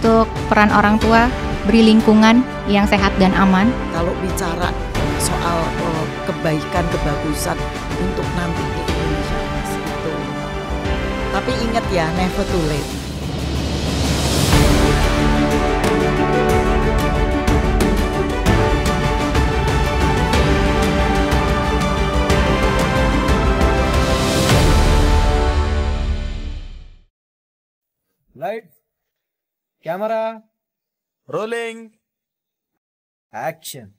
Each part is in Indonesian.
untuk peran orang tua, beri lingkungan yang sehat dan aman. Kalau bicara soal kebaikan, kebagusan untuk nanti di Indonesia itu. Tapi ingat ya, never too late. Lights, camera, Rolling. action.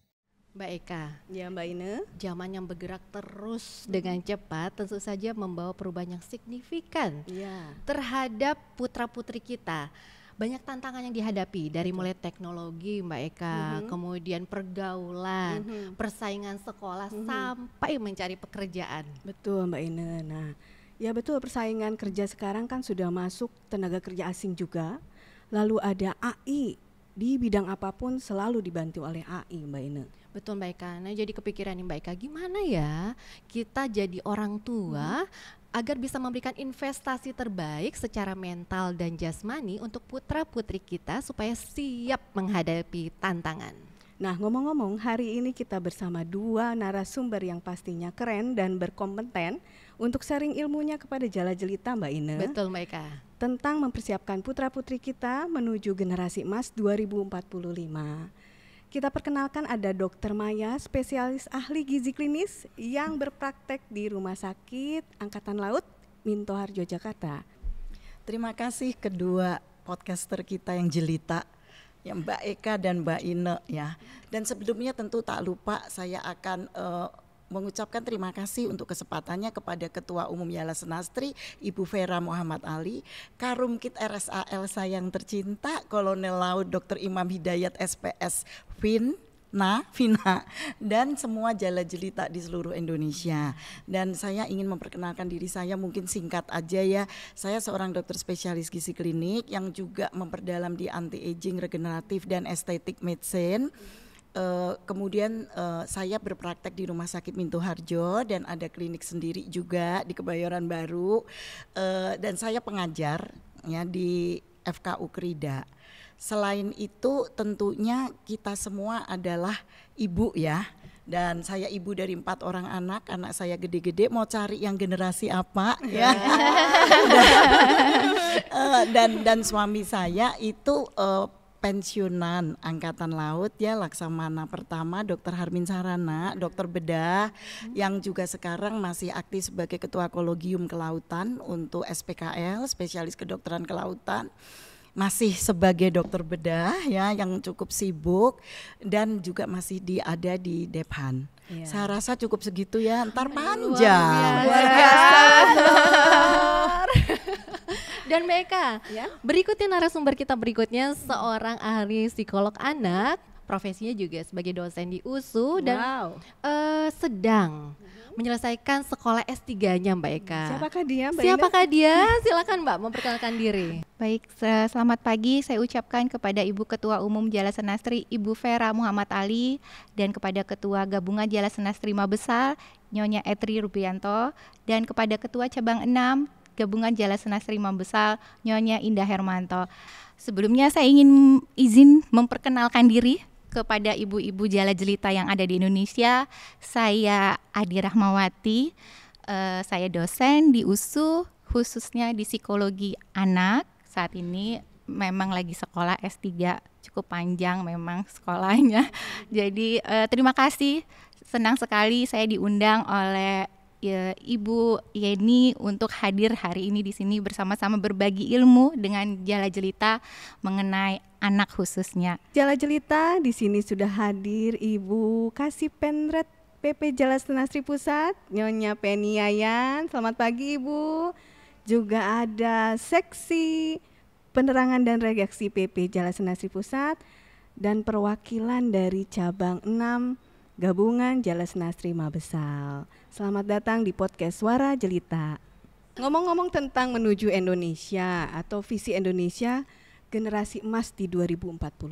Mbak Eka, Ya Mbak Ine. zaman yang bergerak terus dengan cepat tentu saja membawa perubahan yang signifikan Iya. terhadap putra-putri kita. Banyak tantangan yang dihadapi dari mulai teknologi Mbak Eka, kemudian pergaulan, persaingan sekolah sampai mencari pekerjaan. Betul Mbak Ine. Nah, ya betul, persaingan kerja sekarang kan sudah masuk tenaga kerja asing juga. Lalu ada AI, di bidang apapun selalu dibantu oleh AI Mbak Ine. Betul Mbak Eka. Nah jadi kepikiran nih Mbak Eka, gimana ya kita jadi orang tua agar bisa memberikan investasi terbaik secara mental dan jasmani untuk putra-putri kita supaya siap menghadapi tantangan. Nah, ngomong-ngomong, hari ini kita bersama dua narasumber yang pastinya keren dan berkompeten untuk sharing ilmunya kepada Jala Jelita Mbak Ine. Betul Mbak Eka. Tentang mempersiapkan putra-putri kita menuju generasi emas 2045. Kita perkenalkan ada Dr. Maya, spesialis ahli gizi klinis yang berpraktek di Rumah Sakit Angkatan Laut Minto Harjo, Jakarta. Terima kasih kedua podcaster kita yang jelita, yang Mbak Eka dan Mbak Ine ya. Dan sebelumnya tentu tak lupa saya akan mengucapkan terima kasih untuk kesempatannya kepada Ketua Umum Yala Senastri Ibu Vera Muhammad Ali, Karumkit RSAL saya yang tercinta Kolonel Laut Dr. Imam Hidayat SPS Vina, dan semua Jala Jelita di seluruh Indonesia. Dan saya ingin memperkenalkan diri saya, mungkin singkat aja ya. Saya seorang dokter spesialis gizi klinik yang juga memperdalam di anti-aging, regeneratif dan estetik medicine. Kemudian saya berpraktek di Rumah Sakit Minto Harjo dan ada klinik sendiri juga di Kebayoran Baru, dan saya pengajar ya di FKU Krida. Selain itu tentunya kita semua adalah ibu ya, dan saya ibu dari 4 orang anak saya gede-gede, mau cari yang generasi apa ya. Dan suami saya itu pensiunan Angkatan Laut ya, Laksamana Pertama Dr. Harmin Sarana, dokter bedah yang juga sekarang masih aktif sebagai Ketua Kolegium Kelautan untuk SPKL, spesialis kedokteran kelautan. Masih sebagai dokter bedah ya yang cukup sibuk dan juga masih ada di Dephan. Iya. Saya rasa cukup segitu ya, ntar panjang. Luar biasa. Dan Meka, Ya. berikutnya narasumber kita berikutnya seorang ahli psikolog anak, profesinya juga sebagai dosen di USU dan Wow. sedang menyelesaikan sekolah S3-nya Mbak Eka. Siapakah dia Mbak Ine? Siapakah dia? Silakan Mbak memperkenalkan diri. Baik, selamat pagi. Saya ucapkan kepada Ibu Ketua Umum Jala Senastri Ibu Vera Muhammad Ali dan kepada Ketua Gabungan Jala Senastri Mabesal Nyonya Etri Rubianto dan kepada Ketua Cabang 6 Gabungan Jala Senastri Mabesal Nyonya Indah Hermanto. Sebelumnya saya ingin izin memperkenalkan diri kepada ibu-ibu Jala Jelita yang ada di Indonesia. Saya Adi Rahmawati, saya dosen di USU khususnya di psikologi anak. Saat ini memang lagi sekolah S3, cukup panjang memang sekolahnya. Jadi terima kasih, senang sekali saya diundang oleh Ibu Yeni untuk hadir hari ini di sini bersama-sama berbagi ilmu dengan Jala Jelita mengenai anak khususnya. Jala Jelita di sini sudah hadir Ibu Kasih Penret PP Jala Senastri Pusat, Nyonya Penny Yayan. Selamat pagi Ibu. Juga ada seksi penerangan dan redaksi PP Jala Senastri Pusat dan perwakilan dari cabang 6 Gabungan Jala Senastri Mabesal. Selamat datang di podcast Suara Jelita. Ngomong-ngomong tentang menuju Indonesia atau visi Indonesia generasi emas di 2045.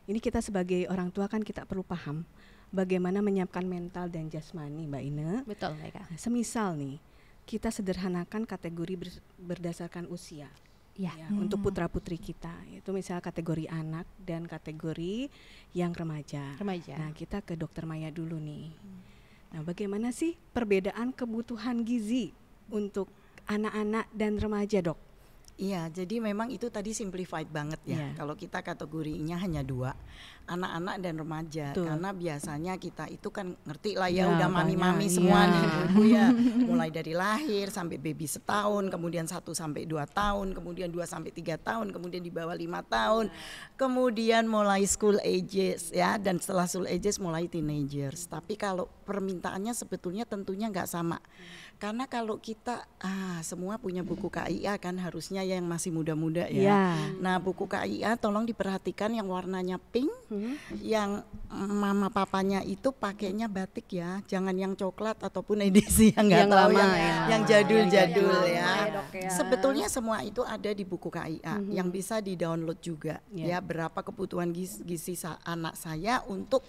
Ini kita sebagai orang tua kan kita perlu paham bagaimana menyiapkan mental dan jasmani Mbak Ine. Betul Meka. Semisal nih, kita sederhanakan kategori berdasarkan usia. Ya. Ya, untuk putra-putri kita. Itu misalnya kategori anak dan kategori yang remaja. Remaja. Nah, kita ke Dokter Maya dulu nih. Nah, bagaimana sih perbedaan kebutuhan gizi untuk anak-anak dan remaja, Dok? Iya, jadi memang itu tadi simplified banget ya. Iya. Kalau kita kategorinya hanya 2, anak-anak dan remaja. Betul. Karena biasanya kita itu kan ngerti lah ya, Ya, udah mami-mami banyak, semua iya. nih ibu ya. Mulai dari lahir sampai baby setahun, kemudian 1 sampai 2 tahun, kemudian 2 sampai 3 tahun, kemudian di bawah 5 tahun. Kemudian mulai school ages ya, dan setelah school ages mulai teenagers. Tapi kalau permintaannya sebetulnya tentunya nggak sama. Karena kalau kita semua punya buku KIA kan harusnya yang masih muda-muda ya. Ya. Nah, buku KIA tolong diperhatikan yang warnanya pink, yang mama papanya itu pakainya batik ya, jangan yang coklat ataupun edisi yang nggak Yang tahu lama yang jadul-jadul Yang lama ya. ya, Dok, ya. Sebetulnya semua itu ada di buku KIA yang bisa di-download juga ya, berapa kebutuhan gizi anak saya untuk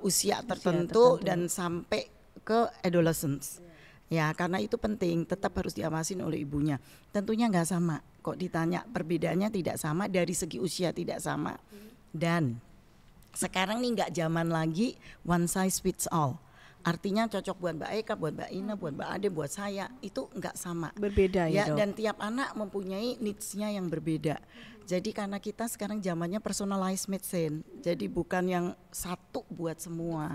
usia tertentu dan sampai ke adolescence. Ya, karena itu penting, tetap harus diawasin oleh ibunya. Tentunya nggak sama. Kok ditanya perbedaannya tidak sama dari segi usia tidak sama. Dan sekarang nih nggak zaman lagi one size fits all. Artinya cocok buat Mbak Eka, buat Mbak Ina, buat Mbak Ade, buat saya itu nggak sama. Berbeda ya, Dok. Dan tiap anak mempunyai needs-nya yang berbeda. Jadi karena kita sekarang zamannya personalized medicine. Jadi bukan yang satu buat semua.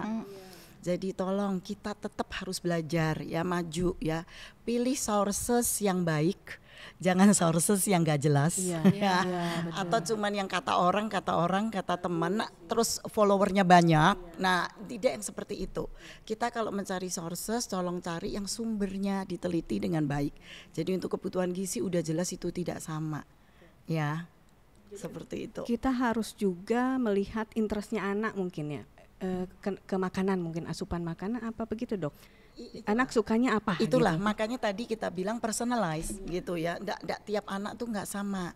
Jadi tolong kita tetap harus belajar ya, maju ya. Pilih sources yang baik, jangan sources yang gak jelas. Iya, Ya. iya, betul. Atau cuman yang kata orang, kata teman, terus followernya banyak. Nah, tidak yang seperti itu. Kita kalau mencari sources, tolong cari yang sumbernya diteliti dengan baik. Jadi untuk kebutuhan gizi udah jelas itu tidak sama. Ya, seperti itu. Kita harus juga melihat interestnya anak mungkin ya. Ke makanan mungkin, asupan makanan apa begitu, Dok? Anak sukanya apa? Itulah gitu. makanya tadi kita bilang personalize gitu ya. Nggak tiap anak tuh nggak sama.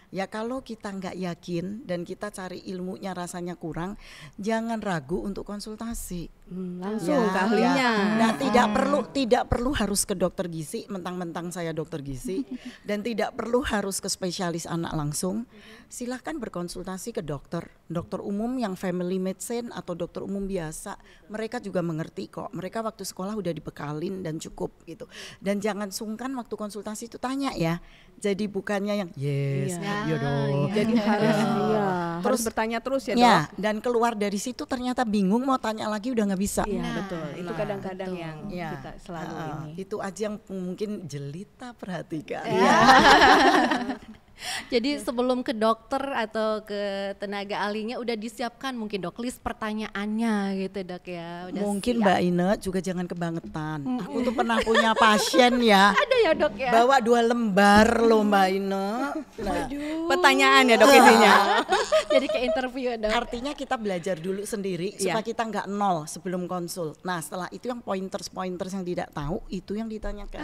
Ya kalau kita nggak yakin dan kita cari ilmunya rasanya kurang, jangan ragu untuk konsultasi. Langsung ke ahlinya. Nah, tidak perlu harus ke dokter gizi, mentang-mentang saya dokter gizi, dan tidak perlu harus ke spesialis anak langsung. Silahkan berkonsultasi ke dokter umum yang family medicine atau dokter umum biasa. Mereka juga mengerti kok. Mereka waktu sekolah udah dibekalin dan cukup gitu. Dan jangan sungkan waktu konsultasi itu tanya ya. Jadi bukannya yang yes, iya dong. Jadi harus harus bertanya terus ya, Dok. Ya, dan keluar dari situ ternyata bingung mau tanya lagi udah nggak bisa. Iya, betul. Itu kadang-kadang yang Ya, kita selalu ini. itu aja yang mungkin jelita perhatikan. Jadi sebelum ke dokter atau ke tenaga ahlinya udah disiapkan mungkin, Dok, list pertanyaannya gitu, Dok ya. Udah Mungkin siap. Mbak Ine juga jangan kebangetan. Aku tuh pernah punya pasien ya. Ada ya, Dok ya. Bawa 2 lembar loh Mbak Ine. Nah, Pertanyaan ya, Dok, isinya. Jadi kayak interview, Dok. artinya kita belajar dulu sendiri supaya kita nggak nol sebelum konsul. Nah setelah itu yang pointers yang tidak tahu itu yang ditanyakan.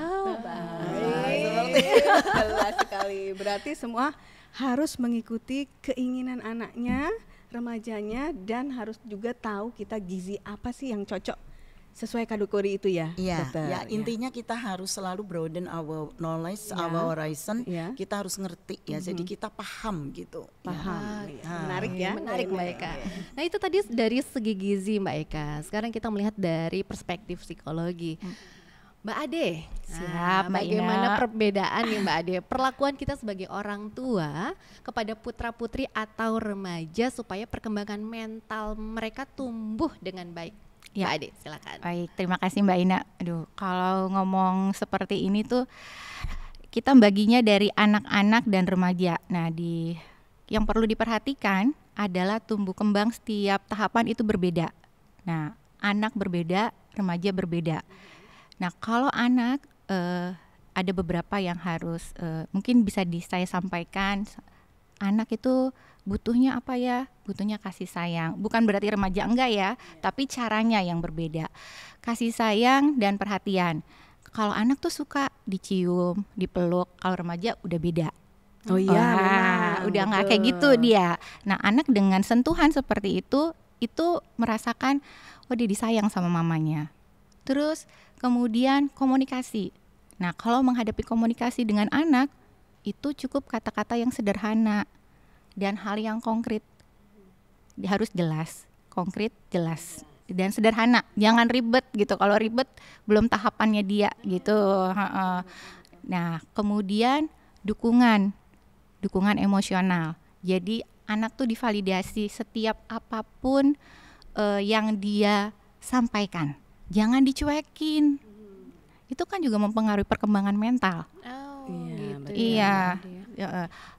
Jelas sekali. Berarti semua harus mengikuti keinginan anaknya, remajanya, dan harus juga tahu kita gizi apa sih yang cocok sesuai kategori itu ya, Iya, Dokter. ya intinya kita harus selalu broaden our knowledge, Ya. our horizon. Ya. Kita harus ngerti ya, jadi kita paham gitu. Paham. Ya. Menarik ya. Menarik, Mbak Eka. Nah itu tadi dari segi gizi, Mbak Eka. Sekarang kita melihat dari perspektif psikologi. Mbak Ade, Siap, Mbak bagaimana Ina. perbedaan nih Mbak Ade, perlakuan kita sebagai orang tua kepada putra-putri atau remaja supaya perkembangan mental mereka tumbuh dengan baik? Ya. Mbak Ade, silakan. Baik, terima kasih Mbak Ina. Aduh, kalau ngomong seperti ini tuh kita baginya dari anak-anak dan remaja. Nah, yang perlu diperhatikan adalah tumbuh kembang setiap tahapan itu berbeda. Nah, anak berbeda, remaja berbeda. Nah, kalau anak ada beberapa yang harus mungkin bisa saya sampaikan. Anak itu butuhnya apa ya? Butuhnya kasih sayang. Bukan berarti remaja enggak ya, tapi caranya yang berbeda. Kasih sayang dan perhatian. Kalau anak tuh suka dicium, dipeluk, kalau remaja udah beda. Oh iya, Wah, memang, udah nggak kayak betul. gitu dia. Nah, anak dengan sentuhan seperti itu merasakan, oh dia disayang sama mamanya. Terus kemudian komunikasi. Nah, kalau menghadapi komunikasi dengan anak, itu cukup kata-kata yang sederhana dan hal yang konkret. Harus jelas, konkret, jelas dan sederhana. Jangan ribet gitu. Kalau ribet belum tahapannya dia gitu. Nah, kemudian dukungan emosional. Jadi anak tuh divalidasi setiap apapun yang dia sampaikan. Jangan dicuekin. Itu kan juga mempengaruhi perkembangan mental. Gitu Iya.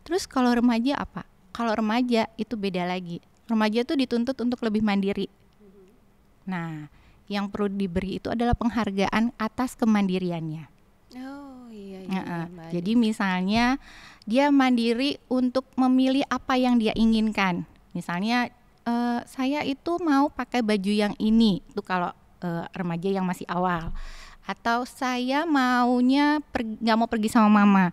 Terus kalau remaja apa? Kalau remaja itu beda lagi. Remaja tuh dituntut untuk lebih mandiri. Nah, yang perlu diberi itu adalah penghargaan atas kemandiriannya. Oh iya. Mbak Jadi misalnya dia mandiri untuk memilih apa yang dia inginkan. Misalnya saya itu mau pakai baju yang ini. Itu kalau remaja yang masih awal. Atau saya maunya nggak mau pergi sama mama.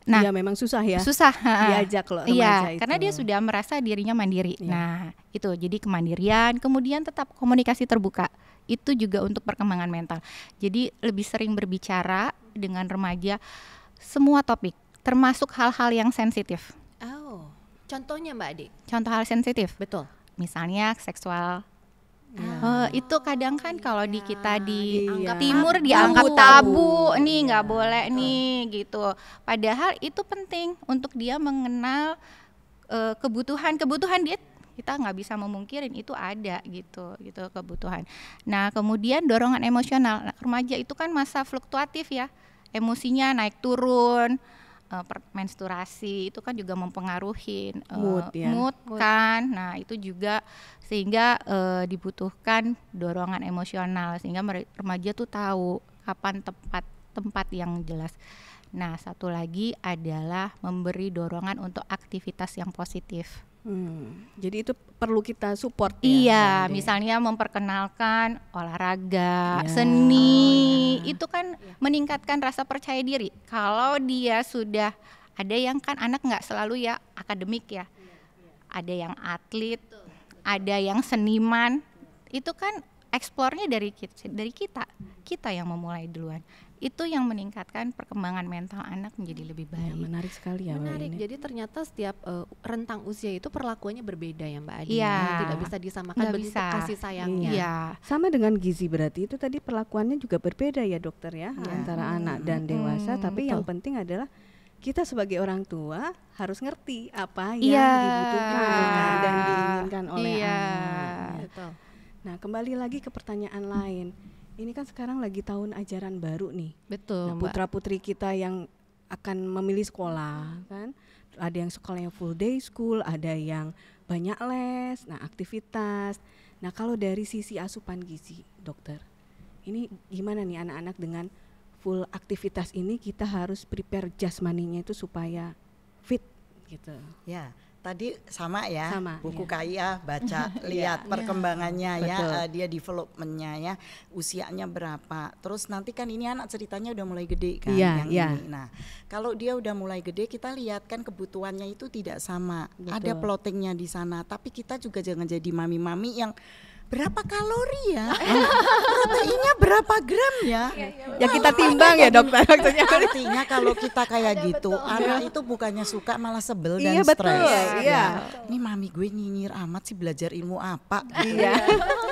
Nah, ya memang susah ya. Susah diajak loh remaja iya, itu. karena dia sudah merasa dirinya mandiri. Iya. Nah, itu jadi kemandirian, kemudian tetap komunikasi terbuka. Itu juga untuk perkembangan mental. Jadi lebih sering berbicara dengan remaja semua topik, termasuk hal-hal yang sensitif. Oh, contohnya Mbak Ade. Contoh hal sensitif, Betul. misalnya seksual. Ya. Itu kadang kan kalau di kita di Iya. timur Tabu. dianggap tabu, nih nggak Iya, boleh nih gitu. Padahal itu penting untuk dia mengenal kebutuhan dia. Kita nggak bisa memungkirin itu ada gitu kebutuhan. Nah, kemudian dorongan emosional. Nah, remaja itu kan masa fluktuatif ya, emosinya naik turun. Menstruasi itu kan juga mempengaruhi Mood, ya. mood kan. Nah, itu juga sehingga dibutuhkan dorongan emosional sehingga remaja tuh tahu kapan tempat yang jelas. Nah, satu lagi adalah memberi dorongan untuk aktivitas yang positif. Jadi itu perlu kita support ya. Iya, Mbak Ade? misalnya memperkenalkan olahraga, Ya. seni, itu kan meningkatkan rasa percaya diri. Kalau dia sudah ada yang kan anak nggak selalu ya akademik ya, ada yang atlet, ada yang seniman, itu kan eksplornya dari kita yang memulai duluan. Itu yang meningkatkan perkembangan mental anak menjadi lebih Ya, baik. menarik sekali ya Mbak Menarik. ini. Jadi ternyata setiap rentang usia itu perlakuannya berbeda ya Mbak Ade. Iya. Tidak bisa disamakan Nggak bentuk bisa. kasih sayangnya. Iya. Sama dengan gizi berarti itu tadi perlakuannya juga berbeda ya dokter ya antara anak dan dewasa. Tapi yang penting adalah kita sebagai orang tua harus ngerti apa yang Iya. dibutuhkan dan diinginkan oleh Iya. anak. Betul. Nah, kembali lagi ke pertanyaan lain. Ini kan sekarang lagi tahun ajaran baru nih. Betul, Nah, Mbak. putra-putri kita yang akan memilih sekolah kan. Ada yang sekolah yang full day school, ada yang banyak les, nah aktivitas. Nah, kalau dari sisi asupan gizi, dokter. Ini gimana nih anak-anak dengan full aktivitas ini kita harus prepare jasmaninya itu supaya fit gitu. Ya, tadi sama ya, Sama, buku iya. kaya, baca, lihat perkembangannya ya, Betul. dia developmentnya ya, usianya berapa. Terus nanti kan ini anak ceritanya udah mulai gede kan, Iya, yang iya. ini. Nah, kalau dia udah mulai gede, kita lihat kan kebutuhannya itu tidak sama. Betul. Ada plottingnya di sana, tapi kita juga jangan jadi mami-mami yang berapa kalori ya, proteinnya berapa gram ya. Ya kita timbang ya dokter maksudnya. Artinya kalau kita kayak gitu, anak itu bukannya suka malah sebel dan Iya, betul. stres. Iya. Ini mami gue nyinyir amat sih, belajar ilmu apa? Iya.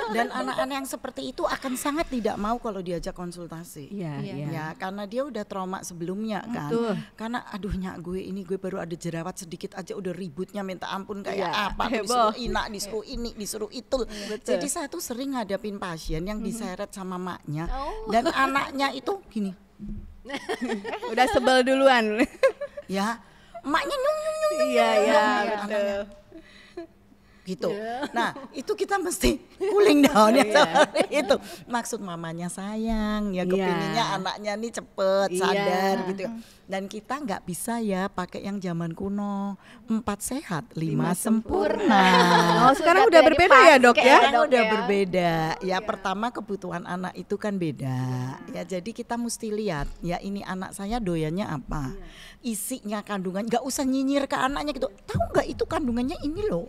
Dan anak-anak yang seperti itu akan sangat tidak mau kalau diajak konsultasi. Iya, iya. Ya, karena dia udah trauma sebelumnya kan. Betul. Karena aduh nyak gue ini gue baru ada jerawat sedikit aja udah ributnya minta ampun kayak Iya, apa, heboh. disuruh inak, disuruh ini, disuruh itu. Betul. Jadi saya tuh sering ngadapin pasien yang diseret sama maknya dan anaknya itu gini. Udah sebel duluan. Ya, emaknya nyung nyung nyung. Iya, iya, Anaknya betul. gitu. Nah, itu kita mesti cooling down ya seperti itu. Maksud mamanya sayang, ya Iya. kepinginnya anaknya nih cepet Iya. sadar gitu. Dan kita nggak bisa ya pakai yang zaman kuno, 4 sehat, 5 sempurna. Oh, sekarang udah berbeda ya, Dok ya? Sekarang udah berbeda. Ya pertama kebutuhan anak itu kan beda. Ya jadi kita mesti lihat ya ini anak saya doyannya apa. Isinya kandungan nggak usah nyinyir ke anaknya gitu. Tahu nggak itu kandungannya ini loh.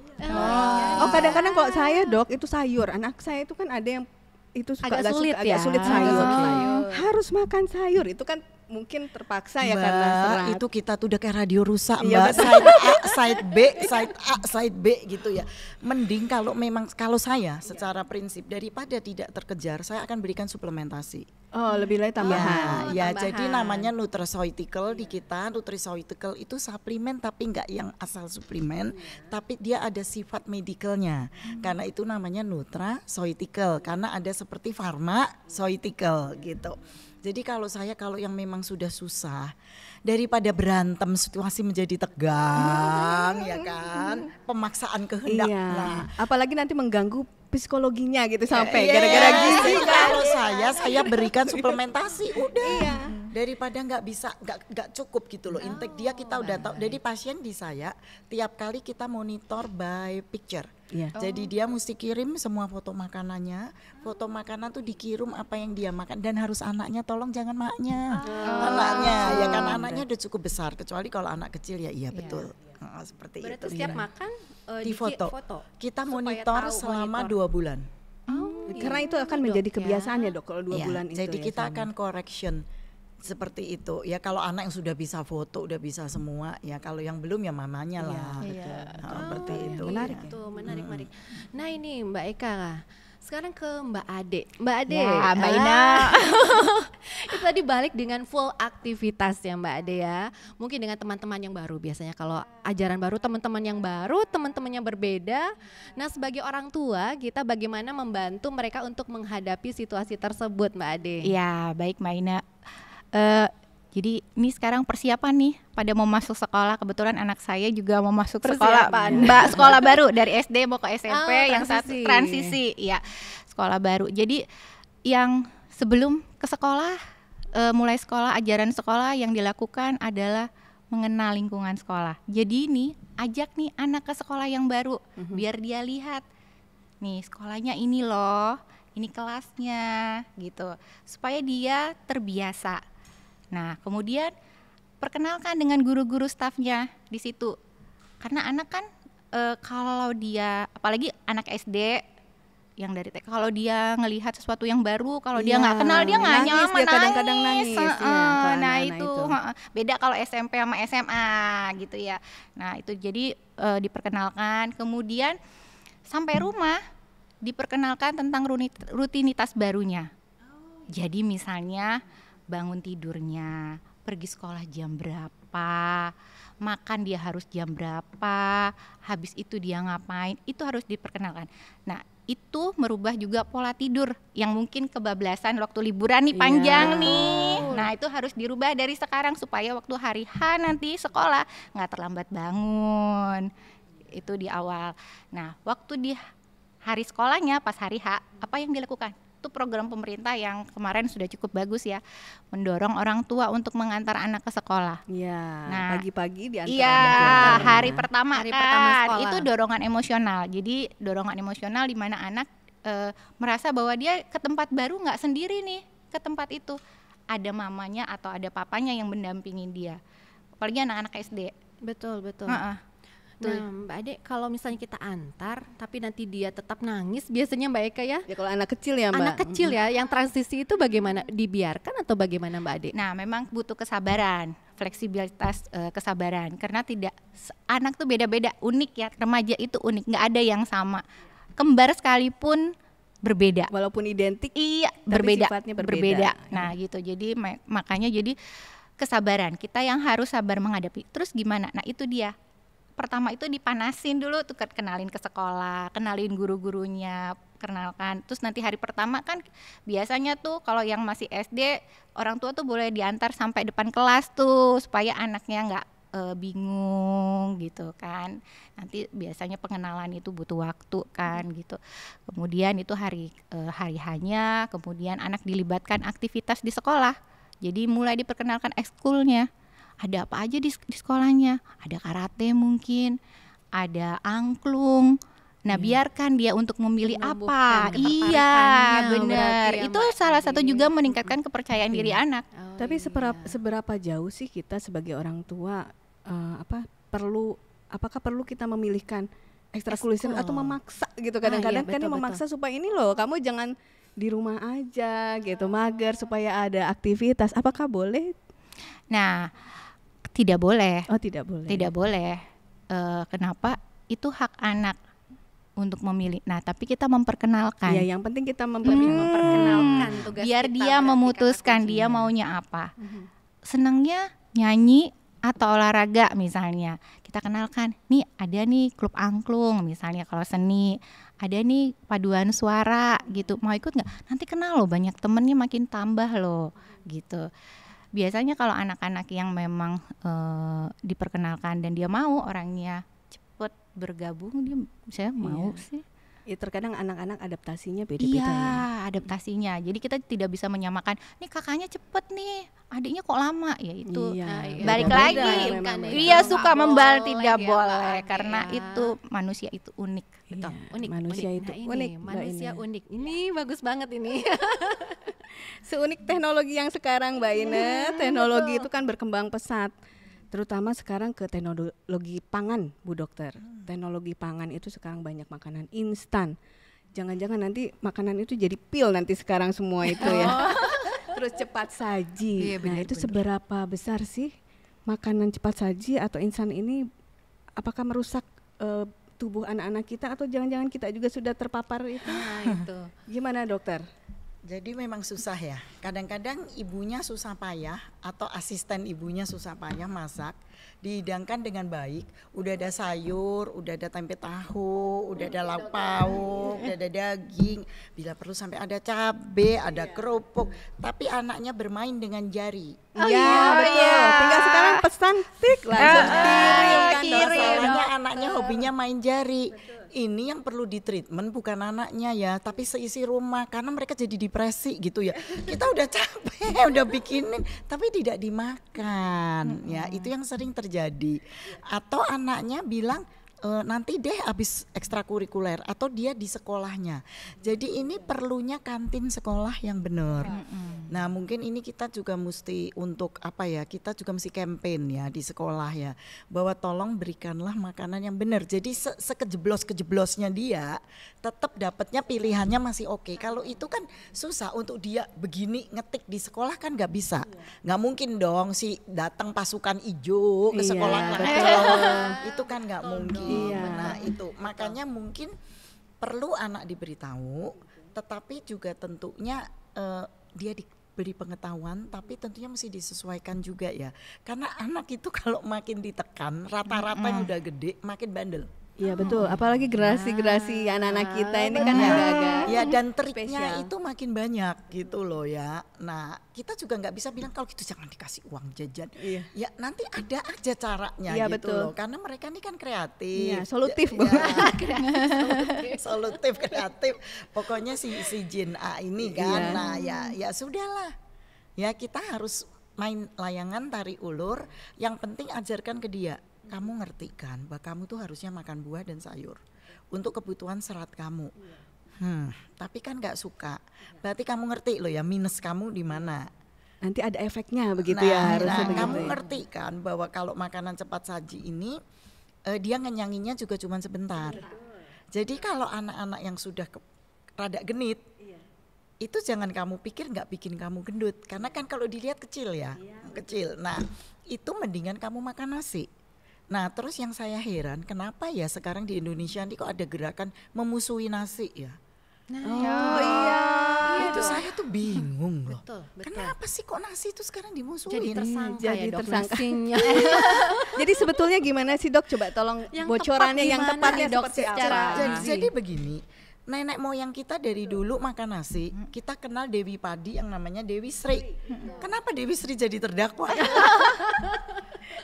Oh, kadang-kadang kok saya, Dok, itu sayur. Anak saya itu kan ada yang itu suka Agak sulit agak ya? sulit Agak sayur. sulit sayur. Harus makan sayur. Itu kan mungkin terpaksa ya karena serat. Itu kita tuh udah kayak radio rusak Iya, Mbak, betul. side A, side B, side A, side B gitu ya. Mending kalau saya secara prinsip daripada tidak terkejar, saya akan berikan suplementasi. Oh, lebih lagi tambahan. Ya, tambahan. jadi namanya nutraceutical di kita. Nutraceutical itu suplemen tapi enggak yang asal suplemen, tapi dia ada sifat medikalnya. Karena itu namanya nutraceutical, karena ada seperti pharmaceutical gitu. Jadi kalau yang memang sudah susah, daripada berantem situasi menjadi tegang ya kan, pemaksaan kehendak. Iya. Nah, Apalagi nanti mengganggu psikologinya gitu sampai Iya, gara-gara gizi. jadi kalau saya berikan suplementasi udah. Iya. Daripada nggak cukup gitu loh intake dia, kita udah tahu. Jadi pasien di saya tiap kali kita monitor by picture. Iya. Jadi dia mesti kirim semua foto makanannya. Foto makanan tuh dikirim apa yang dia makan, dan harus anaknya, tolong jangan maknya. Anaknya ya kan, anaknya udah cukup besar, kecuali kalau anak kecil ya iya betul. Seperti Berarti itu. setiap makan Di foto. Kita Supaya monitor tahu, selama monitor. 2 bulan. Karena itu akan menjadi kebiasaan ya, Dok, kalau 2 Ya, bulan itu. jadi ya, kita sama. akan correction seperti itu ya. Kalau anak yang sudah bisa foto, udah bisa semua ya, kalau yang belum ya mamanya lah. Iya. Seperti itu. Menarik ya. Tuh, menarik. Nah ini Mbak Eka, sekarang ke Mbak Ade. Mbak Ade, Ya, Mbak Ina. itu tadi balik dengan full aktivitas ya Mbak Ade ya. Mungkin dengan teman-teman yang baru, biasanya kalau ajaran baru, teman-teman yang baru, teman-teman yang berbeda. Nah sebagai orang tua, kita bagaimana membantu mereka untuk menghadapi situasi tersebut Mbak Ade? Iya, baik Mbak Ina. Jadi ini sekarang persiapan nih pada mau masuk sekolah. Kebetulan anak saya juga mau masuk sekolah, Persiapan. Mbak, sekolah baru dari SD mau ke SMP, Oh, yang satu transisi. transisi, ya sekolah baru. Jadi yang sebelum ke sekolah, mulai sekolah, ajaran sekolah yang dilakukan adalah mengenal lingkungan sekolah. Jadi ini ajak nih anak ke sekolah yang baru, biar dia lihat nih sekolahnya ini loh, ini kelasnya gitu, supaya dia terbiasa. Nah, kemudian perkenalkan dengan guru-guru stafnya di situ. Karena anak kan kalau dia, apalagi anak SD yang dari TK, kalau dia ngelihat sesuatu yang baru, kalau dia Iya, nggak kenal, dia nggak nangis, nyaman, dia kadang-kadang nangis, ya, ke Nah anak-anak itu itu. beda kalau SMP sama SMA gitu ya. Nah itu jadi diperkenalkan, kemudian sampai rumah diperkenalkan tentang rutinitas barunya. Jadi misalnya bangun tidurnya, pergi sekolah jam berapa, makan dia harus jam berapa, habis itu dia ngapain, itu harus diperkenalkan. Nah itu merubah juga pola tidur yang mungkin kebablasan waktu liburan nih, panjang nih. Nah itu harus dirubah dari sekarang supaya waktu hari H nanti sekolah nggak terlambat bangun. Itu di awal. Nah waktu di hari sekolahnya pas hari H, apa yang dilakukan? Itu program pemerintah yang kemarin sudah cukup bagus ya, mendorong orang tua untuk mengantar anak ke sekolah. Iya, Nah, pagi-pagi diantar Iya, anak ke hari rumah. pertama Hari kan, pertama sekolah. itu dorongan emosional. Jadi dorongan emosional di mana anak merasa bahwa dia ke tempat baru nggak sendiri nih, ke tempat itu ada mamanya atau ada papanya yang mendampingi dia. Apalagi anak-anak SD. Betul. Heeh. Nah Mbak Ade, kalau misalnya kita antar tapi nanti dia tetap nangis, biasanya Mbak Eka ya, Ya kalau anak kecil ya, Mbak. anak kecil ya, yang transisi itu bagaimana, dibiarkan atau bagaimana Mbak Ade? Nah, memang butuh kesabaran, fleksibilitas, kesabaran, karena anak tuh beda-beda, unik ya, remaja itu unik, nggak ada yang sama. Kembar sekalipun berbeda. Walaupun identik, Iya, tapi berbeda, sifatnya berbeda. Nah, gitu. Jadi makanya jadi kesabaran. Kita yang harus sabar menghadapi. Terus gimana? Nah, itu dia. Pertama itu dipanasin dulu tuh, kenalin ke sekolah, kenalin guru-gurunya, kenalkan. Terus nanti hari pertama kan biasanya tuh kalau yang masih SD, orang tua tuh boleh diantar sampai depan kelas tuh supaya anaknya nggak bingung gitu kan. Nanti biasanya pengenalan itu butuh waktu kan gitu. Kemudian itu hari hanya, kemudian anak dilibatkan aktivitas di sekolah. Jadi mulai diperkenalkan ekskulnya. Ada apa aja di sekolahnya? Ada karate mungkin, ada angklung. Nah, biarkan dia untuk memilih apa. Menumbuhkan Iya, ketertarikannya benar. berarti ya, Itu Mbak salah Ade. satu juga meningkatkan kepercayaan diri anak. Oh, tapi iya. seberapa jauh sih kita sebagai orang tua apakah perlu kita memilihkan ekstrakurikuler atau memaksa gitu, kadang-kadang iya, kan betul, memaksa supaya ini loh kamu jangan di rumah aja gitu, mager supaya ada aktivitas. Apakah boleh Nah, tidak boleh. Oh, tidak boleh. Tidak boleh. Kenapa? Itu hak anak untuk memilih. Nah, tapi kita memperkenalkan. Ya, yang penting kita memperkenalkan tugas biar kita, dia berarti memutuskan kata dia kuncinya. maunya apa. Senangnya nyanyi atau olahraga misalnya. Kita kenalkan, nih ada nih klub angklung misalnya kalau seni, ada nih paduan suara gitu. Mau ikut nggak? Nanti kenal loh, banyak temennya makin tambah loh gitu. Biasanya kalau anak-anak yang memang diperkenalkan dan dia mau orangnya cepet bergabung, dia saya mau sih. Ya, terkadang anak-anak adaptasinya Iya, beda-beda ya. adaptasinya. Jadi kita tidak bisa menyamakan, nih kakaknya cepet nih, adiknya kok lama, ya itu. Iya, Balik beda-beda lagi, memang. iya Itu suka nggak membal boleh tidak ya, boleh, Pak, karena ya. itu manusia itu unik. Betul, Iya, unik. manusia unik. itu Nah, ini unik, Mbak manusia Ine. unik. Ini bagus banget ini. Seunik teknologi yang sekarang Mbak Ine, teknologi itu kan berkembang pesat. Terutama sekarang ke teknologi pangan, Bu Dokter. Teknologi pangan itu sekarang banyak makanan instan. Jangan-jangan nanti makanan itu jadi pil nanti sekarang semua itu ya. Terus cepat saji. Iya, Nah, benar, itu seberapa besar sih makanan cepat saji atau instan ini, apakah merusak tubuh anak-anak kita atau jangan-jangan kita juga sudah terpapar itu? Nah, itu. Gimana dokter? Jadi memang susah ya. Kadang-kadang ibunya susah payah atau asisten ibunya susah payah masak, dihidangkan dengan baik. Udah ada sayur, udah ada tempe tahu, udah ada lauk pauk, udah ada daging. Bila perlu sampai ada cabe, ada kerupuk. Tapi anaknya bermain dengan jari. Iya betul. Tinggal sekarang pesan tik langsung kirim kan. Masalahnya anaknya hobinya main jari. Ini yang perlu ditreatment bukan anaknya ya, tapi seisi rumah, karena mereka jadi depresi gitu ya. Kita udah capek, udah bikinin, tapi tidak dimakan. Ya, itu yang sering terjadi. Atau anaknya bilang nanti deh habis ekstrakurikuler atau dia di sekolahnya. Jadi ini perlunya kantin sekolah yang benar. Nah, mungkin ini kita juga mesti untuk apa ya? Kita juga mesti campaign ya di sekolah ya, bahwa tolong berikanlah makanan yang benar. Jadi sekejeblos-kejeblosnya dia tetap dapatnya pilihannya masih oke. Kalau itu kan susah untuk dia begini ngetik di sekolah kan nggak bisa. Nggak mungkin dong si datang pasukan ijo ke Iya, sekolah betul. itu kan nggak mungkin. Iya. Nah itu makanya mungkin perlu anak diberitahu, tetapi juga tentunya dia diberi pengetahuan, tapi tentunya mesti disesuaikan juga ya. Karena anak itu kalau makin ditekan, rata-rata yang udah gede makin bandel. Iya betul, apalagi generasi anak-anak kita ini kan Benar. agak-agak Ya dan triknya spesial. itu makin banyak gitu loh ya. Nah kita juga nggak bisa bilang kalau gitu jangan dikasih uang jajan. Iya. Ya nanti ada aja caranya Iya, gitu betul. loh. Karena mereka ini kan kreatif. Iya, solutif, Bu. Solutif kreatif. Pokoknya si Jin A ini kan. Iya. Nah ya sudahlah. Ya kita harus main layangan tarik ulur. Yang penting ajarkan ke dia. Kamu ngerti kan bahwa kamu tuh harusnya makan buah dan sayur untuk kebutuhan serat kamu. Tapi kan nggak suka. Berarti kamu ngerti loh ya minus kamu di mana. nanti ada efeknya begitu Nah, ya harusnya begitu. kamu ya. ngerti kan bahwa kalau makanan cepat saji ini dia ngenyanginya juga cuma sebentar. Jadi kalau anak-anak yang sudah rada genit, itu jangan kamu pikir nggak bikin kamu gendut, karena kan kalau dilihat kecil ya, kecil. Nah itu mendingan kamu makan nasi. Nah terus yang saya heran kenapa ya sekarang di Indonesia ini kok ada gerakan memusuhi nasi ya? Oh iya. Itu saya tuh bingung loh. Betul, betul. Kenapa sih kok nasi itu sekarang dimusuhin? Jadi tersangka Jadi ya dok tersangka. nasinya. Jadi sebetulnya gimana sih dok? Coba tolong Yang bocorannya tepat yang gimana tepatnya nih, Dok, seperti secara apa? Jadi begini, nenek moyang kita dari dulu makan nasi, kita kenal Dewi Padi yang namanya Dewi Sri. Kenapa Dewi Sri jadi terdakwa?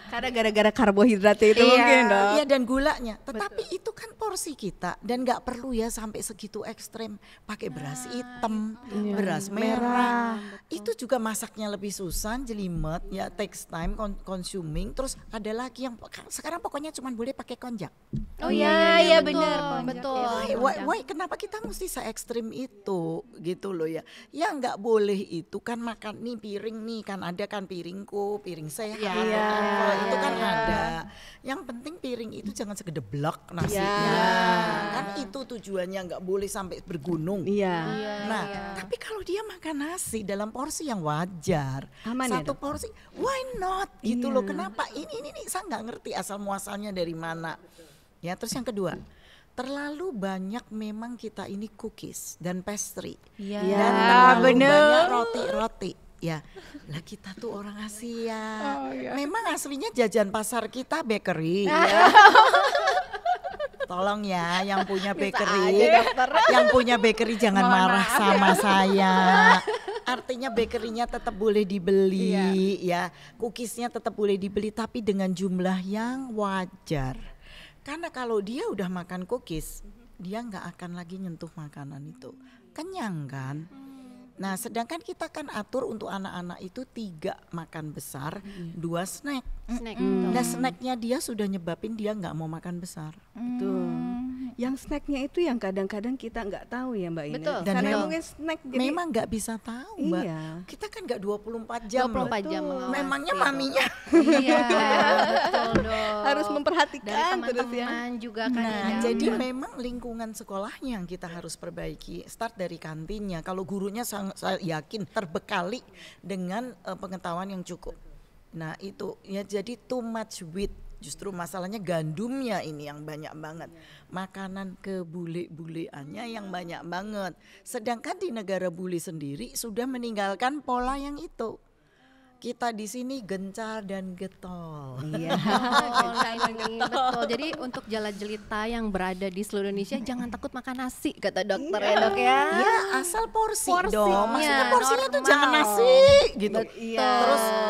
Karena gara-gara karbohidrat itu mungkin dok. Iya dan gulanya. Tetapi itu kan porsi kita dan nggak perlu ya sampai segitu ekstrem. Pakai beras hitam, beras merah. Itu juga masaknya lebih susah, jelimet, ya takes time consuming. Terus ada lagi yang sekarang pokoknya cuma boleh pakai konjak. Oh iya, betul, bener, betul. Why kenapa kita mesti se ekstrim itu gitu loh ya? Ya nggak boleh itu kan makan nih piring nih kan ada kan piringku, piring sehat, whatever, itu kan ada. Yang penting piring itu jangan segedeblek nasinya. Kan itu tujuannya, nggak boleh sampai bergunung. Nah, tapi kalau dia makan nasi dalam porsi yang wajar, Aman ya, satu Dok? porsi, why not gitu loh? Kenapa? Ini saya nggak ngerti asal muasalnya dari mana. Ya, terus yang kedua, terlalu banyak memang kita ini cookies dan pastry, dan terlalu banyak roti-roti. Ya, lah kita tuh orang Asia. Memang aslinya jajan pasar kita bakery. Ya. Tolong ya, yang punya bakery, jangan marah sama saya. Artinya bakerynya tetap boleh dibeli, ya, cookiesnya tetap boleh dibeli, tapi dengan jumlah yang wajar. Karena kalau dia udah makan cookies, dia nggak akan lagi nyentuh makanan itu, kenyang kan. Nah, sedangkan kita kan atur untuk anak-anak itu 3 makan besar, 2 snack. Nah, snacknya dia sudah nyebabin dia nggak mau makan besar. Betul. Yang snacknya itu yang kadang-kadang kita nggak tahu ya Mbak Ina. Betul. Dan Karena memang- mungkin snack jadi Memang nggak bisa tahu, Mbak. Iya. Kita kan nggak 24 jam. 24 loh. jam mengawasi. Memangnya maminya. Iya, betul dong. harus Dari memperhatikan terus ya. teman-teman juga kan. Nah, ya. jadi memang lingkungan sekolahnya yang kita harus perbaiki. Start dari kantinnya. Kalau gurunya saya yakin terbekali dengan pengetahuan yang cukup. Nah, itu ya, jadi too much wheat. Justru masalahnya gandumnya ini yang banyak banget. Makanan kebule-buleannya yang banyak banget. Sedangkan di negara bule sendiri sudah meninggalkan pola yang itu. Kita di sini gencar dan getol. Iya. Betul. Jadi untuk jala jelita yang berada di seluruh Indonesia jangan takut makan nasi kata dokter ya Dok ya. Ya, asal porsi Porsinya dong. Maksudnya porsinya tuh normal. jangan nasi gitu. Iya.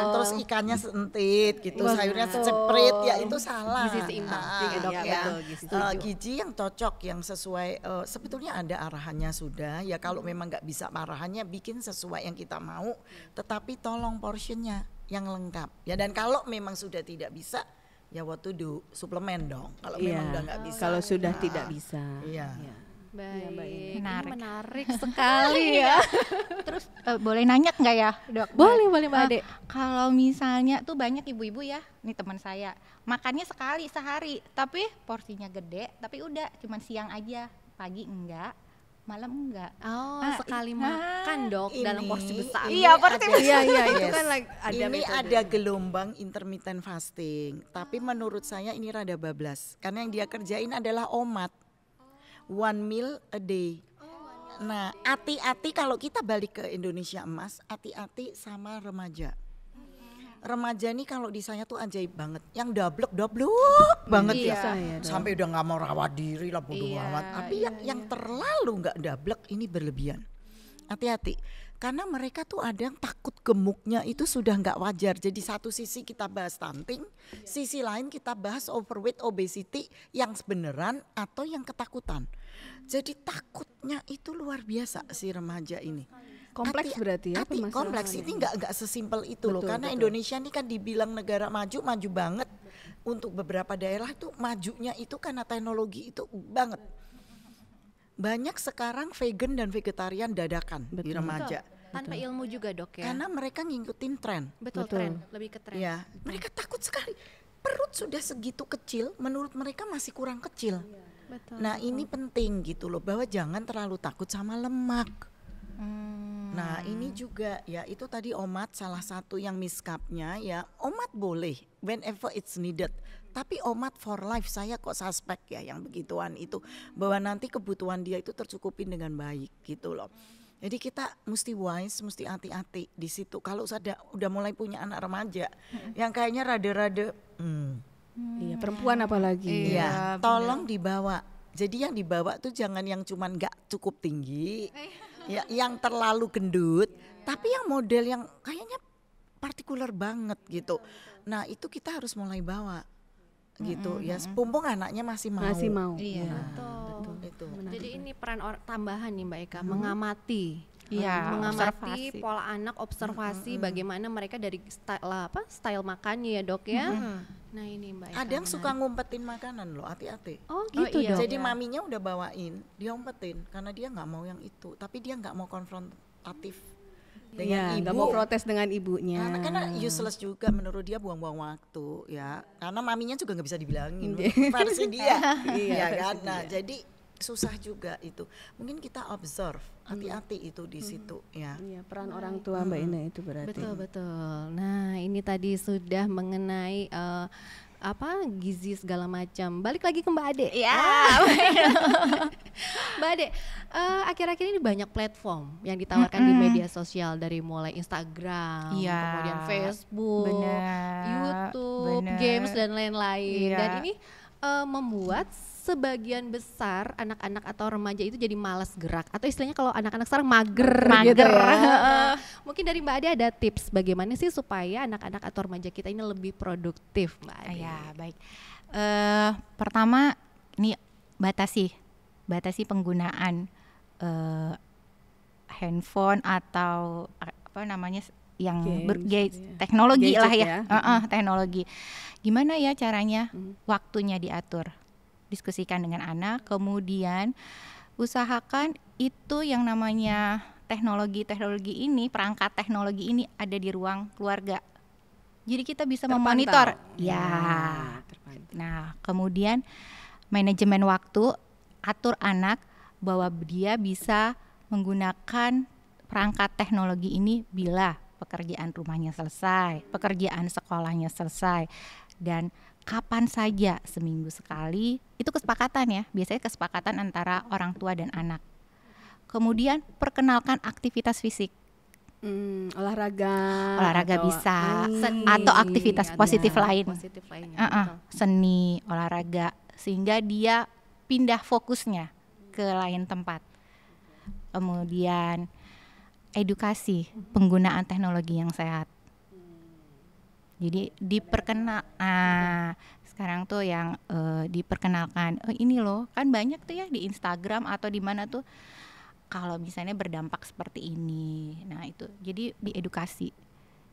Terus ikannya sentit gitu, sayurnya seceprit, ya itu salah. Gizi seimbang, Ah, ya, Dok, ya. ya. Betul, gizi seimbang. Gizi yang cocok, yang sesuai. Sebetulnya ada arahannya sudah. Ya kalau memang nggak bisa arahannya, bikin sesuai yang kita mau. Tetapi tolong portionnya yang lengkap. Ya, dan kalau memang sudah tidak bisa, ya what to do, suplemen dong. Kalau memang udah nggak bisa. Kalau sudah tidak bisa. Iya. Baik. Menarik. Ini menarik sekali ya. Terus boleh nanya nggak ya, Dok? Boleh Mbak Ade. Kalau misalnya tuh banyak ibu-ibu ya, nih teman saya, makannya sekali sehari, tapi porsinya gede, tapi udah cuman siang aja, pagi enggak, malam enggak. Oh, Ah, sekali ah, makan Dok dalam ini- porsi besar. ini Iya, porsi ada- Iya, iya, itu Yes. kan ada Ini metode. ada gelombang intermittent fasting, tapi menurut saya ini rada bablas karena yang dia kerjain adalah OMAD, 1 meal a day. Nah, hati-hati kalau kita balik ke Indonesia Emas, hati-hati sama remaja. Remaja nih kalau di saya tuh ajaib banget, yang dablek banget Iya. Saya, Dok. sampai udah nggak mau rawat diri lah, bodo Iya, amat. Tapi yang terlalu nggak dablek ini berlebihan. Hati-hati, karena mereka tuh ada yang takut gemuknya itu sudah nggak wajar. Jadi satu sisi kita bahas stunting, sisi lain kita bahas overweight, obesity yang beneran atau yang ketakutan. Jadi takutnya itu luar biasa si remaja ini. Kompleks berarti ya permasalahannya. Kompleks ini nggak sesimpel itu loh. Betul, Karena betul. Indonesia ini kan dibilang negara maju banget. Untuk beberapa daerah itu majunya itu karena teknologi itu banget. Banyak sekarang vegan dan vegetarian dadakan di Betul. remaja. Tanpa ilmu juga Dok ya. Karena mereka ngikutin tren. Betul, Betul. tren, lebih ke tren. Ya, mereka takut sekali. Perut sudah segitu kecil, menurut mereka masih kurang kecil. Betul. Nah, ini penting gitu loh, bahwa jangan terlalu takut sama lemak. Nah, ini juga ya, itu tadi OMAD salah satu yang miskapnya ya. OMAD boleh whenever it's needed. Tapi OMAD for life saya kok suspek ya yang begituan itu, bahwa nanti kebutuhan dia itu tercukupin dengan baik gitu loh. Jadi kita mesti wise, mesti hati-hati di situ. Kalau udah mulai punya anak remaja yang kayaknya rada-rada Iya, perempuan apalagi. iya, tolong dibawa. Jadi yang dibawa tuh jangan yang cuman nggak cukup tinggi, ya, yang terlalu gendut, tapi yang model yang kayaknya partikular banget gitu. Nah itu kita harus mulai bawa, gitu ya. Mumpung anaknya masih mau. Masih mau. Iya. Betul. Itu. Jadi ini peran tambahan nih Mbak Eka, mengamati. Iya, Mengamati observasi. pola anak, observasi bagaimana mereka dari style makannya ya Dok ya. Nah ini Mbak Eka Ada yang suka menarik. ngumpetin makanan loh, hati-hati. Oh gitu iya. dong. Jadi maminya udah bawain, dia umpetin karena dia nggak mau yang itu, tapi dia nggak mau konfrontatif dengan Iya, ibu. nggak mau protes dengan ibunya. Karena useless juga menurut dia, buang-buang waktu ya. Karena maminya juga nggak bisa dibilangin Iya. versi dia, Iya, ya versi kan. Nah dia. jadi susah juga itu. Mungkin kita observe, hati-hati itu di situ ya. Iya, peran orang tua Mbak Ina itu berarti. Betul. Nah ini tadi sudah mengenai gizi segala macam. Balik lagi ke Mbak Ade. Ya. Mbak Ade, akhir-akhir ini banyak platform yang ditawarkan di media sosial, dari mulai Instagram, Iya. kemudian Facebook, Benar, YouTube, benar. games dan lain-lain. Iya. Dan ini membuat sebagian besar anak-anak atau remaja itu jadi malas gerak, atau istilahnya kalau anak-anak sekarang mager gitu Mager. ya. Mungkin dari Mbak Ade ada tips bagaimana sih supaya anak-anak atau remaja kita ini lebih produktif, Mbak Ade? Ya, baik. Pertama, nih batasi penggunaan handphone atau apa namanya yang Games gitu ya. teknologi Gadget lah ya, ya. teknologi. Gimana ya caranya? Waktunya diatur, diskusikan dengan anak, kemudian usahakan itu yang namanya teknologi ini, perangkat teknologi ini ada di ruang keluarga. Jadi kita bisa memonitor. Ya. Terpantau. Nah, kemudian manajemen waktu, atur anak bahwa dia bisa menggunakan perangkat teknologi ini bila pekerjaan rumahnya selesai, pekerjaan sekolahnya selesai, dan kapan saja, seminggu sekali. Itu kesepakatan ya, biasanya kesepakatan antara orang tua dan anak. Kemudian perkenalkan aktivitas fisik. Olahraga Olahraga atau bisa, main. atau aktivitas Ada positif lain. Positif lainnya. betul. Seni, olahraga, sehingga dia pindah fokusnya ke lain tempat. Kemudian edukasi penggunaan teknologi yang sehat. Jadi sekarang tuh yang diperkenalkan, ini loh, kan banyak tuh ya di Instagram atau di mana tuh kalau misalnya berdampak seperti ini. Nah itu, jadi diedukasi.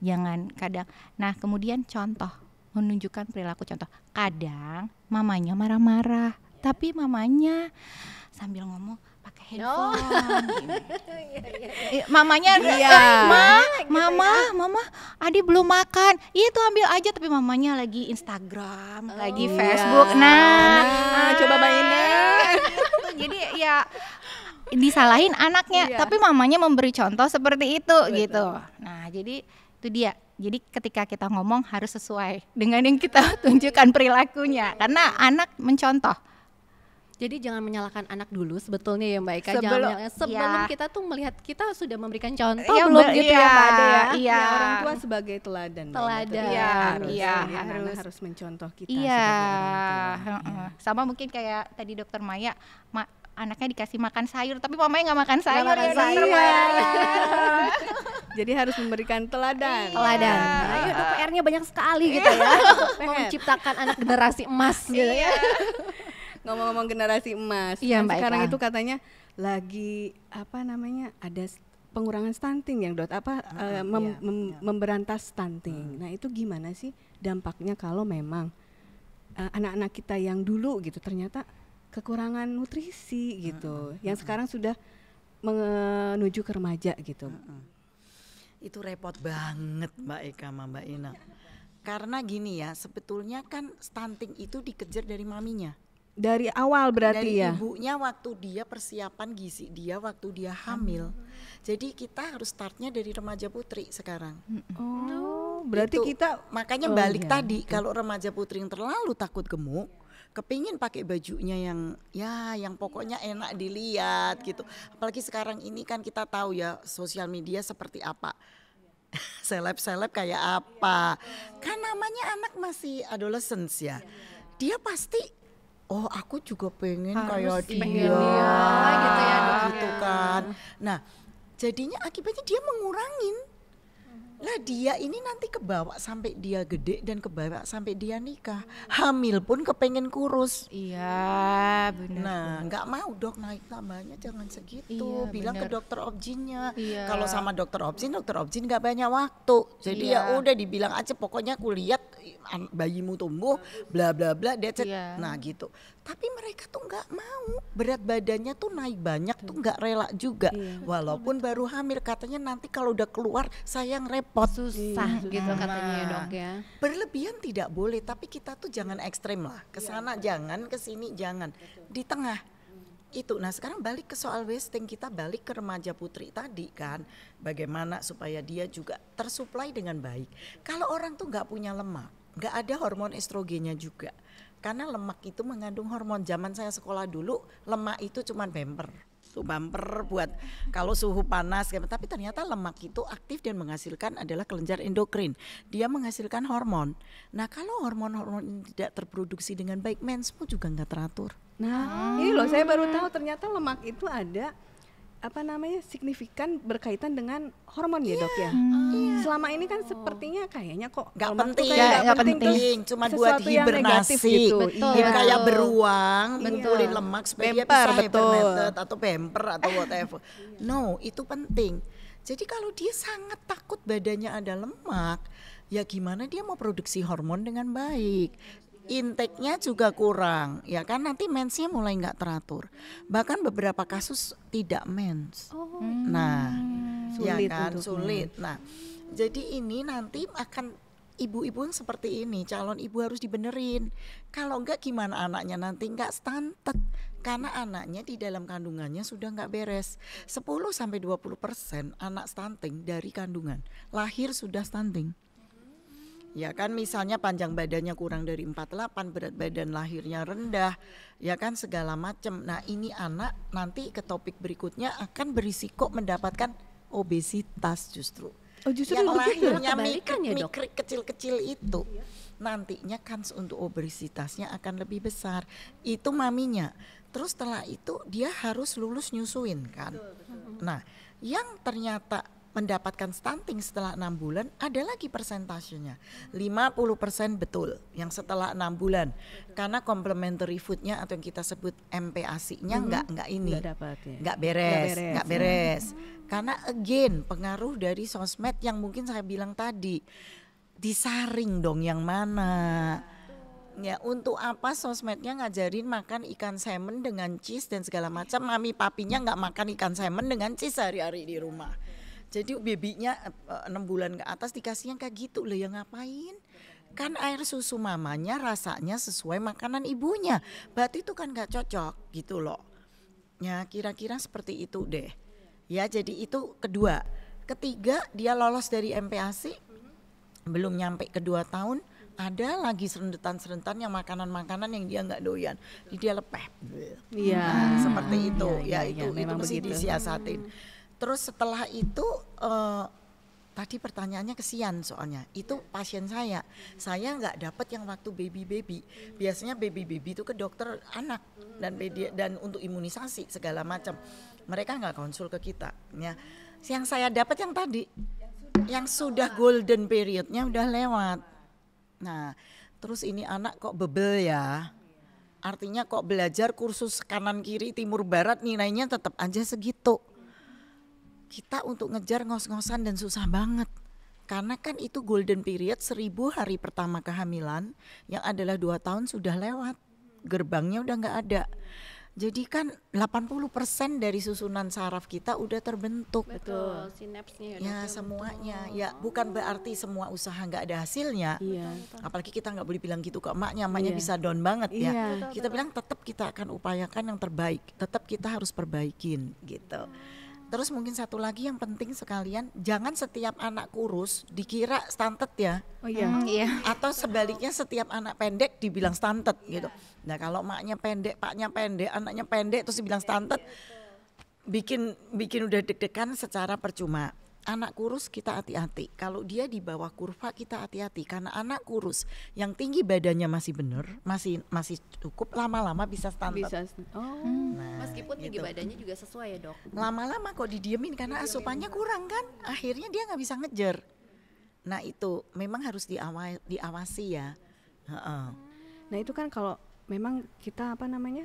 Jangan kadang, nah kemudian contoh, menunjukkan perilaku contoh. Kadang mamanya marah-marah, tapi mamanya sambil ngomong pakai handphone. Gini. Mamanya, mama, Adi belum makan. Itu ambil aja, tapi mamanya lagi Instagram, lagi Facebook. Nah, coba mainin. Jadi ya disalahin anaknya, tapi mamanya memberi contoh seperti itu. Gitu. Nah, jadi itu dia. Jadi ketika kita ngomong harus sesuai dengan yang kita tunjukkan perilakunya, karena anak mencontoh. Jadi jangan menyalahkan anak dulu sebetulnya ya Mbak Eka. Sebelum kita tuh melihat kita sudah memberikan contoh Iya, belum gitu ya Mbak Ade ya. Iya. Ya, orang tua sebagai teladan. Mbak Ina. Teladan. Iya, Anak-anak harus mencontoh kita Iya, sebagai orang tua. heeh. Sama mungkin kayak tadi Dokter Maya, anaknya dikasih makan sayur, tapi mamanya nggak makan sayur. makan ya, Dokter sayur. Maya. Jadi harus memberikan teladan. Teladan. Nah, itu PR-nya banyak sekali gitu ya. Untuk menciptakan anak generasi emas gitu ya. Ngomong-ngomong generasi emas, Iya, kan Mbak sekarang Eka. itu katanya lagi ada pengurangan stunting yang memberantas stunting. Nah itu gimana sih dampaknya kalau memang anak-anak kita yang dulu gitu ternyata kekurangan nutrisi gitu, yang sekarang sudah menuju ke remaja gitu. Itu repot banget Mbak Eka sama Mbak Ina. Karena gini ya, sebetulnya kan stunting itu dikejar dari maminya. Dari awal berarti dari ya. ibunya waktu dia persiapan gizi dia waktu dia hamil. Jadi kita harus startnya dari remaja putri sekarang. Oh, berarti Itu, kita makanya balik tadi kalau remaja putri yang terlalu takut gemuk, kepingin pakai bajunya yang pokoknya enak dilihat gitu. Apalagi sekarang ini kan kita tahu ya sosial media seperti apa. Seleb-seleb kayak apa. Kan namanya anak masih adolescence ya. Dia pasti aku juga pengen kayak dia gitu ya, Dok, gitu ya. kan. Nah, jadinya akibatnya dia mengurangin. Lah dia ini nanti kebawa sampai dia gede dan kebawa sampai dia nikah. Hamil pun kepengen kurus. Iya, benar. Nah, nggak mau dok naik tambahnya jangan segitu. Iya, Bilang ke benar. dokter objinnya. Iya. Kalau sama dokter objin nggak banyak waktu. Jadi Iya. ya udah dibilang aja pokoknya aku lihat bayimu tumbuh, bla bla bla, that's it. Iya. Nah gitu. Tapi mereka tuh nggak mau, berat badannya tuh naik banyak tuh nggak rela juga. Walaupun baru hamil, katanya nanti kalau udah keluar saya ngerepot. Susah gitu katanya ya dok ya. Berlebihan tidak boleh, tapi kita tuh jangan ekstrem lah. Kesana jangan, kesini jangan, di tengah. Itu. Nah sekarang balik ke soal wasting, kita balik ke remaja putri tadi kan, bagaimana supaya dia juga tersuplai dengan baik. Kalau orang tuh nggak punya lemak, nggak ada hormon estrogennya juga, karena lemak itu mengandung hormon. Zaman saya sekolah dulu lemak itu cuma bumper buat kalau suhu panas, tapi ternyata lemak itu aktif dan menghasilkan adalah kelenjar endokrin, dia menghasilkan hormon. Nah kalau hormon-hormon ini tidak terproduksi dengan baik, mensmu juga nggak teratur. Nah, ini loh saya baru tahu ternyata lemak itu ada signifikan berkaitan dengan hormon ya dok ya. Selama ini kan sepertinya kayaknya kok Nggak lemak tuh penting, kayak nggak nggak penting, penting, terus cuma buat sesuatu yang negatif hibernasi. gitu. Betul. Dia Iya. kayak beruang, Iya. ngumpulin lemak supaya dia Bemper, bisa betul. hypermethod atau bemper atau whatever. No, itu penting. Jadi kalau dia sangat takut badannya ada lemak, ya gimana dia mau produksi hormon dengan baik? Intake-nya juga kurang, ya kan nanti mensnya mulai nggak teratur. Bahkan beberapa kasus tidak mens. Nah, ya Sulit kan untuk sulit. Nah, jadi ini nanti akan ibu-ibu yang seperti ini, calon ibu harus dibenerin. Kalau enggak gimana anaknya nanti enggak stunted. Karena anaknya di dalam kandungannya sudah enggak beres. 10-20% anak stunting dari kandungan, lahir sudah stunting. Ya kan misalnya panjang badannya kurang dari 48, berat badan lahirnya rendah, ya kan segala macam. Nah ini anak nanti ke topik berikutnya akan berisiko mendapatkan obesitas justru. Oh justru Yang begitu. lahirnya Kebalikan ya, Dok? mikrik kecil-kecil itu nantinya kans untuk obesitasnya akan lebih besar. Itu maminya. Terus setelah itu dia harus lulus nyusuin kan. Nah yang ternyata mendapatkan stunting setelah 6 bulan ada lagi persentasenya 50% betul yang setelah 6 bulan karena complementary foodnya atau yang kita sebut MPASI-nya nggak ini Nggak dapat ya. nggak beres. Karena again pengaruh dari sosmed yang mungkin saya bilang tadi, disaring dong yang mana. Ya untuk apa sosmednya ngajarin makan ikan salmon dengan cheese dan segala macam, mami papinya nggak makan ikan salmon dengan cheese hari-hari di rumah. Jadi babynya 6 bulan ke atas dikasihnya kayak gitu loh, ya ngapain? Kan air susu mamanya rasanya sesuai makanan ibunya, berarti itu kan nggak cocok gitu loh. Ya kira-kira seperti itu deh. Ya jadi itu kedua. Ketiga dia lolos dari MPASI, belum nyampe ke 2 tahun, ada lagi serentetan yang makanan-makanan yang dia nggak doyan, jadi dia lepeh. Iya. Nah, seperti itu, Iya, ya itu memang mesti begitu. disiasatin. Terus setelah itu tadi pertanyaannya kesian soalnya itu pasien saya nggak dapat yang waktu baby. Biasanya baby itu ke dokter anak dan untuk imunisasi segala macam. Mereka nggak konsul ke kita. Ya, yang saya dapat yang tadi, yang sudah golden periodnya udah lewat. Nah, terus ini anak kok bebel ya. Artinya kok belajar kursus kanan kiri timur barat nilainya tetap aja segitu. Kita untuk ngejar ngos-ngosan dan susah banget. Karena kan itu golden period 1000 hari pertama kehamilan yang adalah 2 tahun sudah lewat. Gerbangnya udah gak ada. Jadi kan 80% dari susunan saraf kita udah terbentuk. Betul, sinapsnya Ya semuanya, ya bukan berarti semua usaha nggak ada hasilnya. Iya. Apalagi kita nggak boleh bilang gitu ke emaknya Iya. bisa down banget ya. Iya. Kita bilang tetap kita akan upayakan yang terbaik, tetap kita harus perbaikin gitu. Terus mungkin satu lagi yang penting sekalian, jangan setiap anak kurus dikira stunted ya. Oh iya. Iya. Atau sebaliknya setiap anak pendek dibilang stunted gitu. Nah kalau maknya pendek, paknya pendek, anaknya pendek terus dibilang stunted, bikin udah deg-degan secara percuma. Anak kurus kita hati-hati, kalau dia di bawah kurva kita hati-hati karena anak kurus yang tinggi badannya masih bener, masih cukup, lama-lama bisa stunted. Bisa. Oh. Nah, Meskipun tinggi gitu. badannya juga sesuai ya dok. Lama-lama kok didiemin karena asupannya kurang kan, akhirnya dia nggak bisa ngejar. Nah itu memang harus diawasi ya. Heeh. Nah itu kan kalau memang kita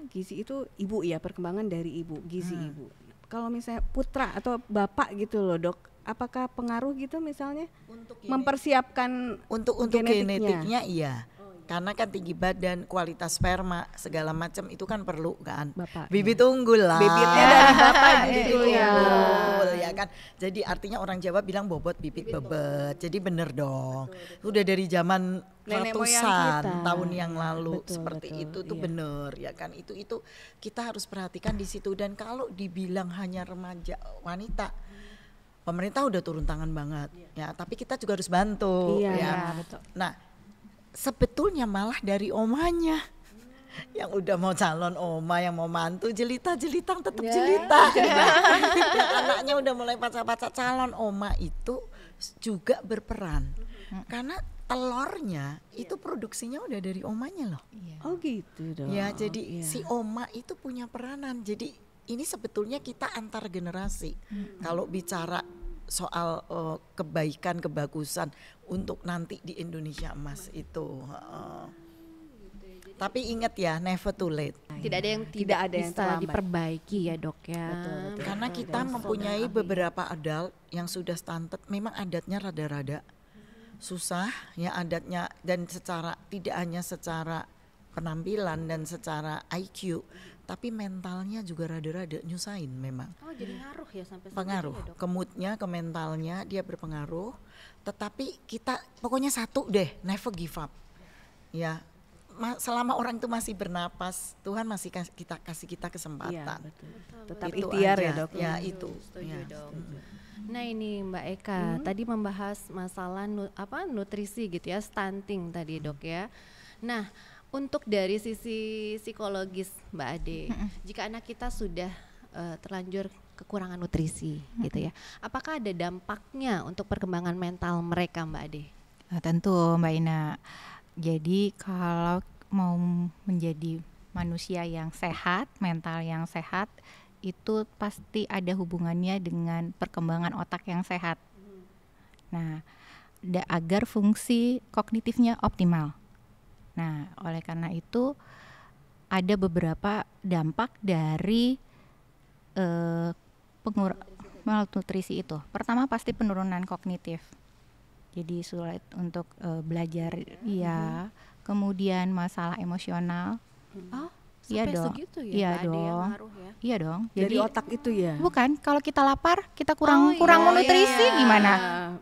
gizi itu ibu ya, perkembangan dari ibu, gizi ibu. Kalau misalnya putra atau bapak gitu loh dok, apakah pengaruh gitu misalnya Untuk mempersiapkan Untuk genetiknya iya. Karena kan tinggi badan, kualitas sperma, segala macam itu kan perlu kan. Bapak, Bibit unggul lah. bibitnya dari bapak Bibit justru ya. unggul ya kan. Jadi artinya orang Jawa bilang bobot bibit bebet. Jadi bener dong. Udah dari zaman Nenek moyang ratusan kita. tahun yang lalu Betul, seperti betul, itu tuh iya. bener ya kan. Itu kita harus perhatikan di situ. Dan kalau dibilang hanya remaja wanita, pemerintah udah turun tangan banget ya. Tapi kita juga harus bantu Iya, ya. betul. Nah, sebetulnya malah dari omanya yang udah mau calon oma, yang mau mantu jelita-jelitang tetap jelita. Yang anaknya udah mulai pacar-pacar calon oma itu juga berperan. Karena telurnya itu produksinya udah dari omanya loh. Oh gitu dong. Ya, jadi Iya. si oma itu punya peranan. Jadi ini sebetulnya kita antar generasi. Kalau bicara soal kebaikan, kebagusan untuk nanti di Indonesia emas itu. Tapi ingat ya, never too late. Tidak ada yang Tidak tidak ada yang bisa terlambat. diperbaiki ya dok ya. Betul. Karena kita mempunyai beberapa adult yang sudah stunted, memang adatnya rada-rada susah ya adatnya, dan secara tidak hanya secara penampilan dan secara IQ, tapi mentalnya juga rada-rada nyusahin memang. Oh jadi ngaruh ya sampai Pengaruh segitu ya, dok? ke moodnya, ke mentalnya dia berpengaruh. Tetapi kita pokoknya satu deh, never give up. Ya, selama orang itu masih bernapas, Tuhan masih kasih kita Iya, kesempatan. betul. Tetap Itu ikhtiar aja. ya dok. Ya itu. Setuju Ya. dok. Nah ini Mbak Eka tadi membahas masalah nutrisi gitu ya, stunting tadi dok ya. Nah untuk dari sisi psikologis Mbak Ade, jika anak kita sudah terlanjur kekurangan nutrisi gitu ya, apakah ada dampaknya untuk perkembangan mental mereka Mbak Ade? Tentu Mbak Ina. Jadi kalau mau menjadi manusia yang sehat, mental yang sehat, itu pasti ada hubungannya dengan perkembangan otak yang sehat. Nah, agar fungsi kognitifnya optimal. Nah, oleh karena itu ada beberapa dampak dari malnutrisi itu. Pertama pasti penurunan kognitif. Jadi sulit untuk belajar, ya. Kemudian masalah emosional. Oh, Iya sampai dong. segitu ya Iya Mbak Ade yang dong. ngaruh ya? Iya dong. Dari otak itu ya. Bukan, kalau kita lapar, kita kurang Oh, iya. nutrisi gimana?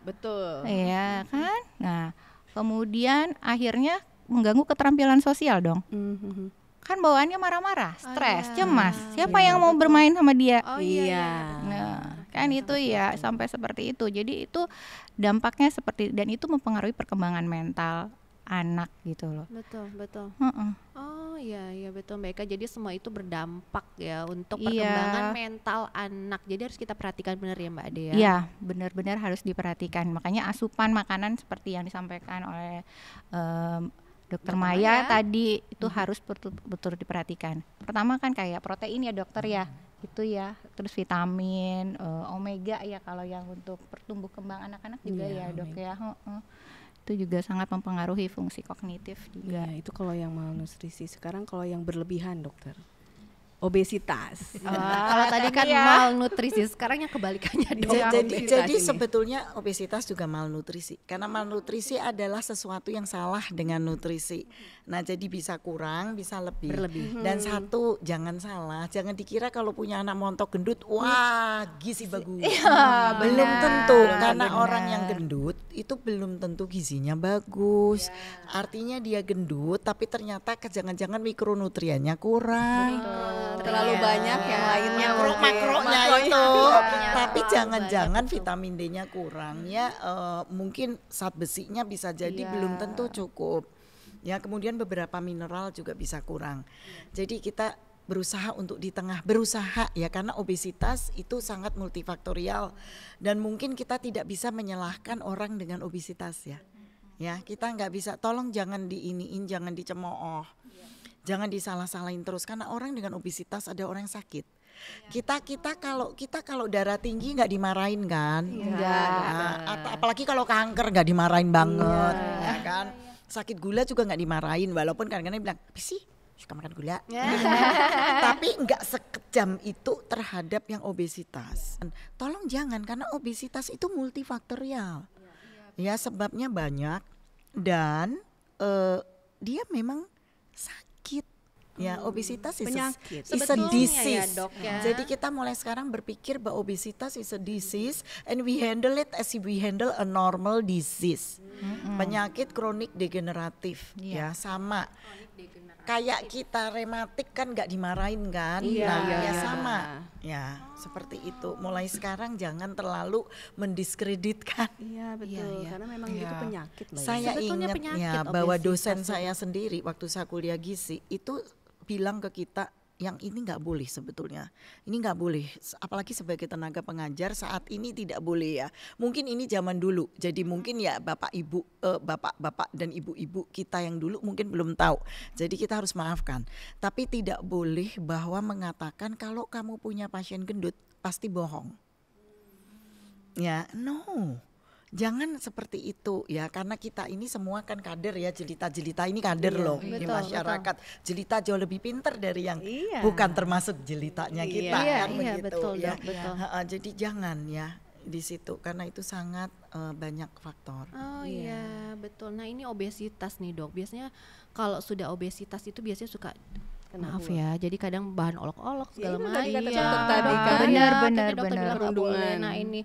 Betul. Iya kan? Nah, kemudian akhirnya mengganggu keterampilan sosial dong. Mhm. Kan bawaannya marah-marah, stres, iya. cemas. Siapa yang mau bermain sama dia? Oh Iya. Nah, kan itu ya sampai seperti itu. Jadi itu dampaknya seperti, dan itu mempengaruhi perkembangan mental anak gitu loh. Betul, betul. Heeh. Oh iya, iya betul Mbak Eka. Jadi semua itu berdampak ya untuk Iya. perkembangan mental anak. Jadi harus kita perhatikan benar ya Mbak Ade ya. Iya, benar-benar harus diperhatikan. Makanya asupan makanan seperti yang disampaikan oleh Dokter Maya tadi itu harus betul-betul diperhatikan. Pertama kan kayak protein ya dokter ya, itu ya. Terus vitamin, omega ya kalau yang untuk pertumbuh kembang anak-anak juga Iya, ya dok ya. Heeh. Itu juga sangat mempengaruhi fungsi kognitif juga. Iya, itu kalau yang malnutrisi. Sekarang kalau yang berlebihan dokter, obesitas. Kalau tadi kan Iya. malnutrisi, sekarang yang kebalikannya dong. Jadi sebetulnya obesitas juga malnutrisi. Karena malnutrisi adalah sesuatu yang salah dengan nutrisi. Nah, jadi bisa kurang, bisa lebih. Berlebih. Dan satu, jangan salah, jangan dikira kalau punya anak montok gendut, wah gizi bagus. Belum tentu, karena benar. orang yang gendut itu belum tentu gizinya bagus. Artinya dia gendut, tapi ternyata jangan-jangan mikronutriennya kurang. Terlalu banyak yang lainnya. Makronya itu, tapi terlalu jangan-jangan banyak, betul. vitamin D-nya kurang ya, mungkin zat besinya bisa jadi belum tentu cukup. Ya, kemudian beberapa mineral juga bisa kurang. Jadi kita berusaha untuk di tengah, berusaha ya, karena obesitas itu sangat multifaktorial dan mungkin kita tidak bisa menyalahkan orang dengan obesitas ya. Ya, kita nggak bisa, tolong jangan diiniin, jangan dicemooh. Jangan disalah-salahin terus, karena orang dengan obesitas ada orang yang sakit. Kita kalau darah tinggi nggak dimarahin kan? Apalagi kalau kanker nggak dimarahin banget, ya kan? Sakit gula juga nggak dimarahin, walaupun kadang-kadang bilang, apa sih suka makan gula. Tapi nggak sekejam itu terhadap yang obesitas. Tolong jangan, karena obesitas itu multifaktorial. Ya, sebabnya banyak dan dia memang sakit. Ya, obesitas Penyakit. is a Sebetulnya disease. ya, Dok, ya. Jadi kita mulai sekarang berpikir bahwa obesitas is a disease and we handle it as if we handle a normal disease. Penyakit kronik degeneratif, ya sama. Kayak kita rematik kan nggak dimarahin kan? Iya, Nah, iya, ya iya. sama. Ya, seperti itu. Mulai sekarang jangan terlalu mendiskreditkan. Iya betul, iya. karena memang itu penyakit loh. Saya Sebetulnya ingat penyakit ya bahwa obesitas dosen itu. saya sendiri waktu saya kuliah gizi itu bilang ke kita, yang ini nggak boleh sebetulnya. Ini nggak boleh, apalagi sebagai tenaga pengajar saat ini tidak boleh ya. Mungkin ini zaman dulu, jadi mungkin ya bapak dan ibu-ibu kita yang dulu mungkin belum tahu. Jadi kita harus maafkan. Tapi tidak boleh bahwa mengatakan kalau kamu punya pasien gendut pasti bohong. Ya, no. Jangan seperti itu ya, karena kita ini semua kan kader ya, jelita-jelita ini kader loh di betul, masyarakat. Jelita jauh lebih pintar dari yang Iya. bukan termasuk jelitanya kita Iya, kan iya, begitu betul, ya. Dok, betul. Jadi jangan ya di situ karena itu sangat banyak faktor. Oh iya, betul. Nah ini obesitas nih Dok. Biasanya kalau sudah obesitas itu biasanya suka maaf ya, jadi kadang bahan olok-olok segala itu macam. tadi kata dokter tadi kan. Benar, Tapi benar, dokter benar. bilang nggak boleh. Perundungan. Nah ini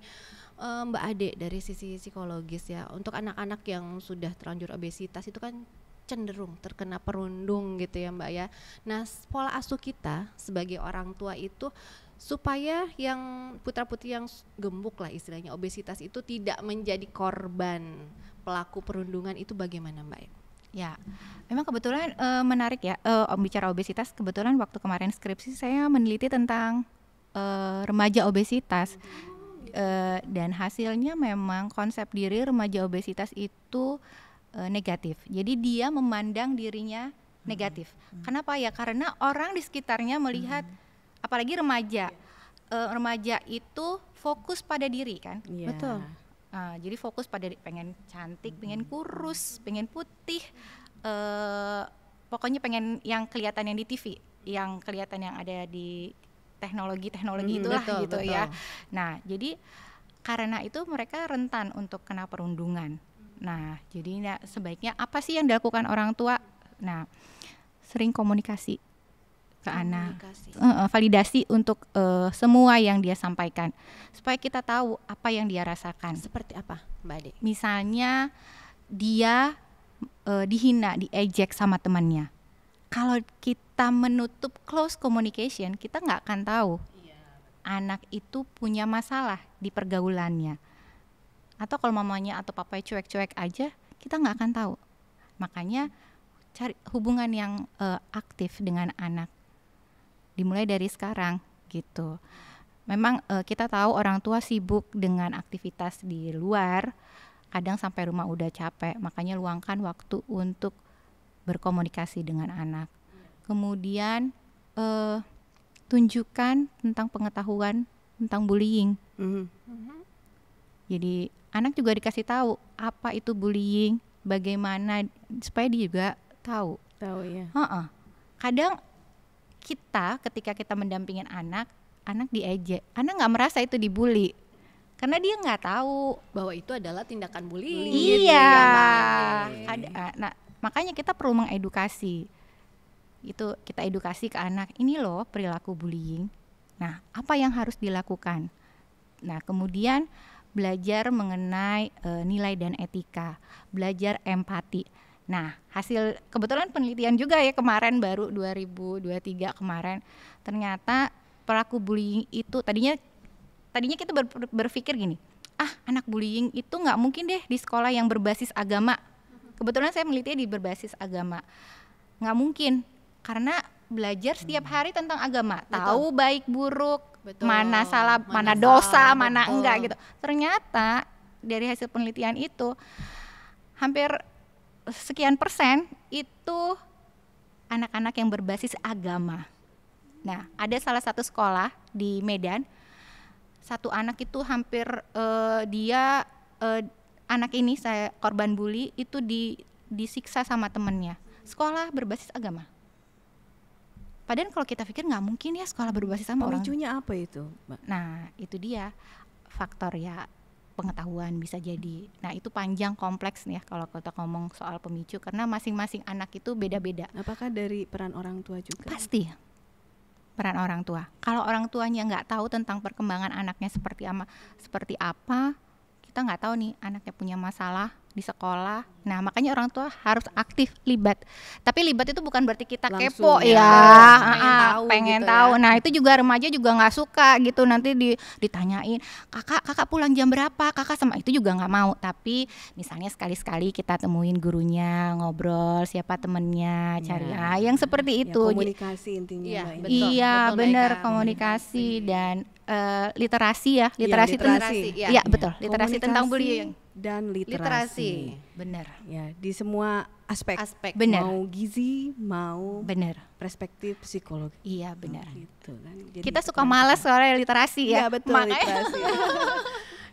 Mbak Ade dari sisi psikologis ya, untuk anak-anak yang sudah terlanjur obesitas itu kan cenderung terkena perundung gitu ya Mbak ya. Nah pola asuh kita sebagai orang tua itu supaya yang putra-putri yang gemuk lah istilahnya obesitas itu tidak menjadi korban pelaku perundungan itu bagaimana Mbak? Ya, memang kebetulan menarik ya, bicara obesitas. Kebetulan waktu kemarin skripsi saya meneliti tentang remaja obesitas. Dan hasilnya memang konsep diri remaja obesitas itu negatif. Jadi dia memandang dirinya negatif. Kenapa ya? Karena orang di sekitarnya melihat, apalagi remaja, remaja itu fokus pada diri kan. Iya. Betul. Jadi fokus pada pengen cantik, pengen kurus, pengen putih, pokoknya pengen yang kelihatan yang di TV, yang kelihatan yang ada di teknologi itulah betul, gitu betul. ya. Nah, jadi karena itu mereka rentan untuk kena perundungan. Nah, jadi sebaiknya apa sih yang dilakukan orang tua? Nah, sering komunikasi ke anak, validasi untuk semua yang dia sampaikan, supaya kita tahu apa yang dia rasakan. Seperti apa Mbak Ade? Misalnya dia dihina, diejek sama temannya. Kalau kita menutup close communication, kita nggak akan tahu anak itu punya masalah di pergaulannya. Atau kalau mamanya atau papanya cuek-cuek aja, kita nggak akan tahu. Makanya cari hubungan yang aktif dengan anak. Dimulai dari sekarang gitu. Memang kita tahu orang tua sibuk dengan aktivitas di luar, kadang sampai rumah udah capek, makanya luangkan waktu untuk berkomunikasi dengan anak. Kemudian tunjukkan tentang pengetahuan tentang bullying. Jadi anak juga dikasih tahu apa itu bullying, bagaimana, supaya dia juga tahu. Tahu ya. Kadang kita ketika kita mendampingin anak diejek, anak nggak merasa itu dibully. Karena dia nggak tahu Bahwa itu adalah tindakan bullying. Iya. Nah, makanya kita perlu mengedukasi. Itu kita edukasi ke anak, ini loh perilaku bullying. Nah, apa yang harus dilakukan? Nah, kemudian belajar mengenai nilai dan etika, belajar empati. Nah, hasil kebetulan penelitian juga ya kemarin baru 2023 kemarin, ternyata pelaku bullying itu tadinya kita berpikir gini, anak bullying itu nggak mungkin deh di sekolah yang berbasis agama. Kebetulan saya meneliti di berbasis agama, nggak mungkin karena belajar setiap hari tentang agama, tahu baik buruk, Betul. mana salah, mana Mana dosa, salah, mana betul. enggak gitu. Ternyata dari hasil penelitian itu hampir sekian persen itu anak-anak yang berbasis agama. Nah, ada salah satu sekolah di Medan, satu anak itu hampir anak ini saya korban bully itu disiksa sama temennya. Sekolah berbasis agama. Padahal kalau kita pikir nggak mungkin ya sekolah berbasis sama orang. Pemicunya apa itu, Mbak? Nah itu dia faktor ya, pengetahuan bisa jadi. Nah itu panjang kompleks nih ya kalau kita ngomong soal pemicu, karena masing-masing anak itu beda-beda. Apakah dari peran orang tua juga? Pasti peran orang tua. Kalau orang tuanya nggak tahu tentang perkembangan anaknya seperti apa, kita nggak tahu nih anaknya punya masalah di sekolah. Nah makanya orang tua harus aktif libat. Tapi libat itu bukan berarti kita Langsung kepo ya, ya, pengen gitu tahu. ya. Nah itu juga remaja juga nggak suka gitu, nanti ditanyain kakak pulang jam berapa, kakak sama itu juga nggak mau. Tapi misalnya sekali-sekali kita temuin gurunya, ngobrol siapa temennya, cari yang seperti Ya, itu. komunikasi intinya, Iya, Mbak Ina. betul. Iya Mbak benar, Eka. komunikasi dan literasi ya, literasi literasi. iya betul, literasi tentang Komunikasi bullying. dan literasi. Literasi. Benar, Ya, di semua aspek. benar, Mau gizi, mau benar. perspektif psikologi. Iya benar. Gitu kan. Jadi Kita suka peran malas kita. soalnya literasi Iya ya. betul, Makanya literasi.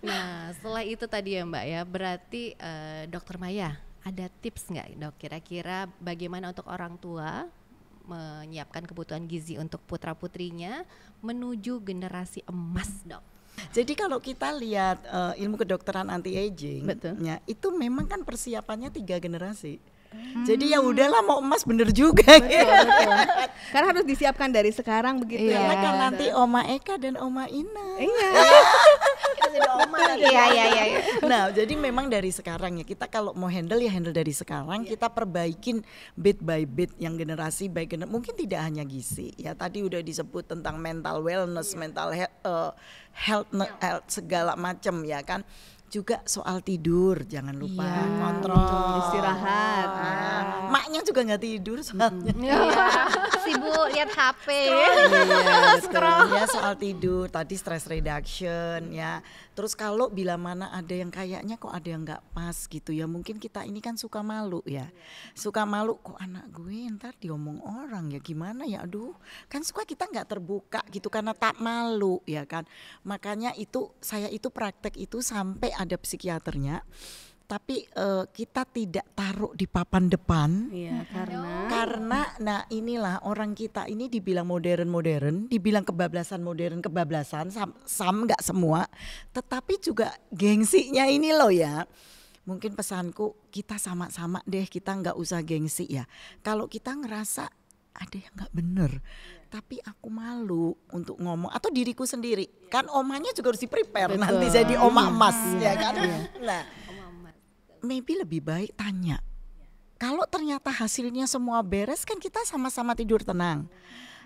Nah, setelah itu tadi ya Mbak ya, berarti Dokter Maya ada tips nggak Dok kira-kira bagaimana untuk orang tua menyiapkan kebutuhan gizi untuk putra-putrinya menuju generasi emas, Dok? Jadi kalau kita lihat ilmu kedokteran anti aging, Betul. ya, itu memang kan persiapannya 3 generasi. Jadi ya udahlah mau emas bener juga. Betul. Karena harus disiapkan dari sekarang begitu Iya. Karena ya. kan nanti Oma Eka dan Oma Ina. Iya. iya. Nah, jadi memang dari sekarang ya, kita kalau mau handle ya handle dari sekarang, kita perbaikin bit by bit yang generasi by generasi. Mungkin tidak hanya gizi, ya tadi udah disebut tentang mental wellness, mental health segala macam ya kan. Juga soal tidur, jangan lupa Iya, kontrol istirahat. Maknya juga nggak tidur soalnya. Sibuk lihat HP. Iya, betul. Ya soal tidur tadi stress reduction ya. Terus kalau bila mana ada yang kayaknya kok ada yang nggak pas gitu ya, mungkin kita ini kan suka malu ya. Suka malu kok anak gue ntar diomong orang ya gimana ya, aduh kan suka kita nggak terbuka gitu karena tak malu ya kan. Makanya itu saya itu praktek itu sampai ada psikiaternya. Tapi kita tidak taruh di papan depan. Iya, Karena nah inilah orang kita ini dibilang modern, dibilang kebablasan sam nggak semua, tetapi juga gengsinya ini loh ya. Mungkin pesanku kita sama-sama deh, kita nggak usah gengsi ya. Kalau kita ngerasa ada yang nggak bener, tapi aku malu untuk ngomong atau diriku sendiri, kan omanya juga harus di-prepare nanti jadi oma emas ya kan. Nah, maybe lebih baik tanya. Kalau ternyata hasilnya semua beres kan kita sama-sama tidur tenang.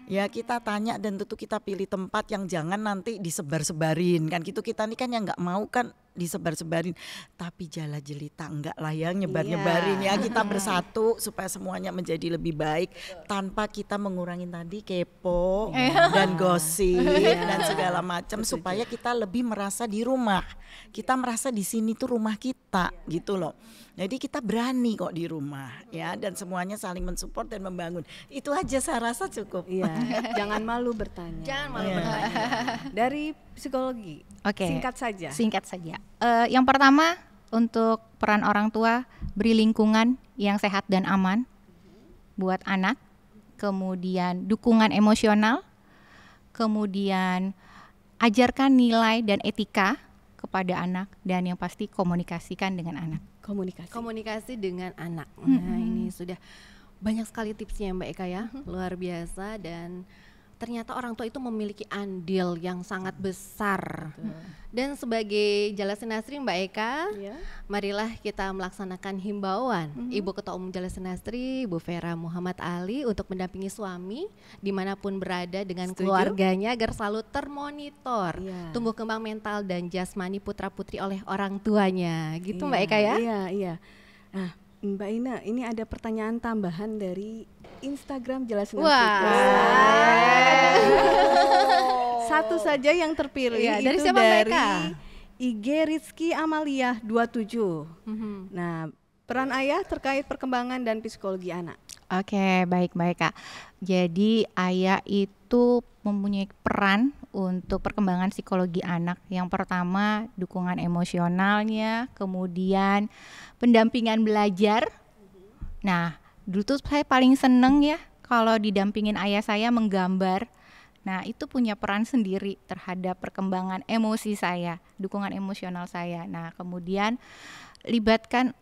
Ya kita tanya dan tentu kita pilih tempat yang jangan nanti disebar-sebarin kan gitu, kita nih kan yang nggak mau kan disebar-sebarin, tapi jala jelita enggak lah ya nyebar-nyebarin ya, kita bersatu supaya semuanya menjadi lebih baik tanpa kita mengurangi tadi kepo dan gosip dan segala macam, supaya kita lebih merasa di rumah, kita merasa di sini tuh rumah kita gitu loh. Jadi kita berani kok di rumah ya, dan semuanya saling mensupport dan membangun. Itu aja saya rasa cukup. Iya, jangan malu bertanya. Jangan malu bertanya. Dari psikologi, Oke. singkat saja. Singkat saja. Yang pertama untuk peran orang tua, beri lingkungan yang sehat dan aman buat anak. Kemudian dukungan emosional. Kemudian ajarkan nilai dan etika kepada anak, dan yang pasti komunikasikan dengan anak. Komunikasi dengan anak. Nah, ini sudah banyak sekali tipsnya Mbak Eka ya, luar biasa, dan ternyata orang tua itu memiliki andil yang sangat besar. Dan sebagai Jalasin Nasri Mbak Eka, marilah kita melaksanakan himbauan Ibu Ketua Umum Jalasin Nasri, Ibu Vera Muhammad Ali, untuk mendampingi suami dimanapun berada dengan keluarganya agar selalu termonitor tumbuh kembang mental dan jasmani putra-putri oleh orang tuanya. Gitu Mbak Eka ya? Iya. Nah, Mbak Ina, ini ada pertanyaan tambahan dari Instagram Jalasin Nasri. Wah. Satu saja yang terpilih Iya, dari itu siapa, Mbak dari Eka? IG Rizky Amalia 27. Nah, peran ayah terkait perkembangan dan psikologi anak. Oke, baik Kak. Jadi ayah itu mempunyai peran untuk perkembangan psikologi anak. Yang pertama dukungan emosionalnya, kemudian pendampingan belajar. Nah, dulu tuh saya paling seneng ya kalau didampingin ayah saya menggambar, nah itu punya peran sendiri terhadap perkembangan emosi saya, dukungan emosional saya. Nah kemudian libatkan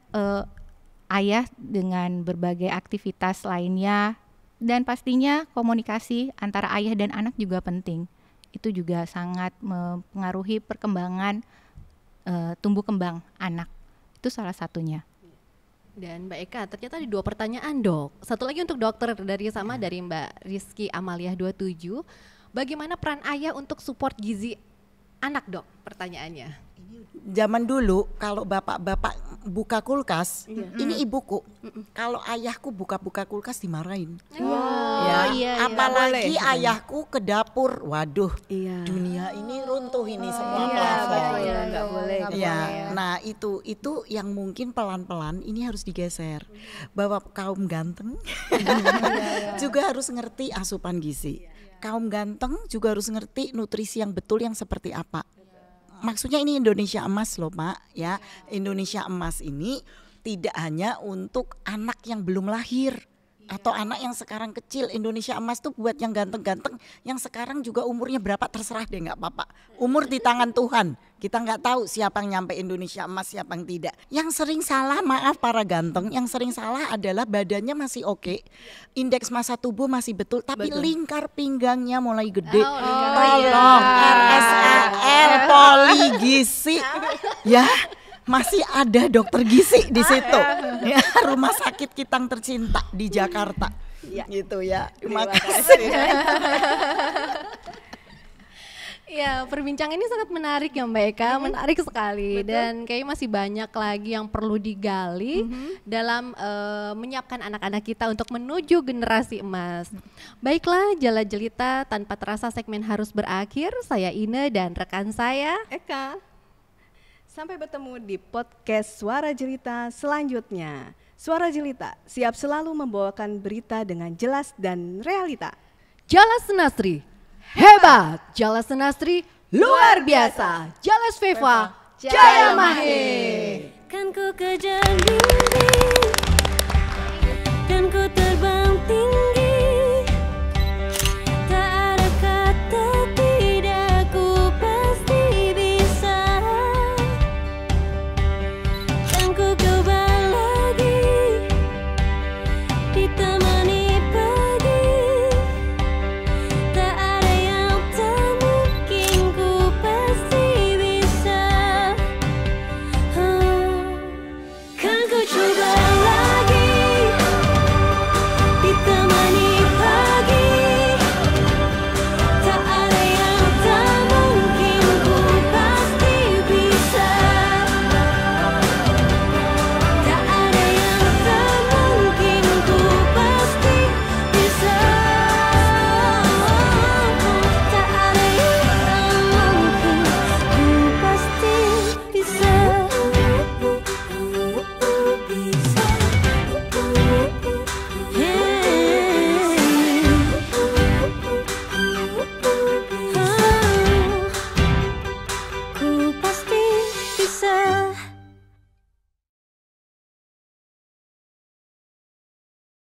ayah dengan berbagai aktivitas lainnya, dan pastinya komunikasi antara ayah dan anak juga penting. Itu juga sangat mempengaruhi perkembangan tumbuh kembang anak. Itu salah satunya. Dan Mbak Eka, ternyata ada 2 pertanyaan dok. Satu lagi untuk dokter dari Mbak Rizky Amalia 27. Bagaimana peran ayah untuk support gizi anak dok? Pertanyaannya. Zaman dulu kalau bapak-bapak buka kulkas, ini ibuku. Kalau ayahku buka-buka kulkas dimarahin. Iya. Apalagi ayahku ke dapur, waduh, Iya. dunia ini runtuh ini semua Iya, plafon. betul, nggak boleh. Ya, nah itu yang mungkin pelan-pelan ini harus digeser, bahwa kaum ganteng juga harus ngerti asupan gizi. Kaum ganteng juga harus ngerti nutrisi yang betul yang seperti apa. Maksudnya ini Indonesia Emas loh Pak, ya. Indonesia Emas ini tidak hanya untuk anak yang belum lahir atau anak yang sekarang kecil. Indonesia Emas tuh buat yang ganteng-ganteng, yang sekarang juga umurnya berapa terserah deh, nggak apa-apa. Umur di tangan Tuhan. Kita nggak tahu siapa yang nyampe Indonesia Emas, siapa yang tidak. Yang sering salah, maaf para ganteng, yang sering salah adalah badannya masih oke, indeks massa tubuh masih betul, tapi lingkar pinggangnya mulai gede. Tolong RSAL poligisi, ya. Masih ada dokter gizi di situ, ya, rumah sakit kita yang tercinta di Jakarta, gitu ya. Terima kasih. Ya, perbincangan ini sangat menarik ya Mbak Eka, menarik sekali. Dan kayaknya masih banyak lagi yang perlu digali dalam menyiapkan anak-anak kita untuk menuju generasi emas. Baiklah, Jala Jelita, tanpa terasa segmen harus berakhir. Saya Ine dan rekan saya Eka. Sampai bertemu di podcast Suara Jelita selanjutnya. Suara Jelita siap selalu membawakan berita dengan jelas dan realita. Jala Senastri hebat, Jala Senastri luar biasa, Jala Sveva Jaya Mahir.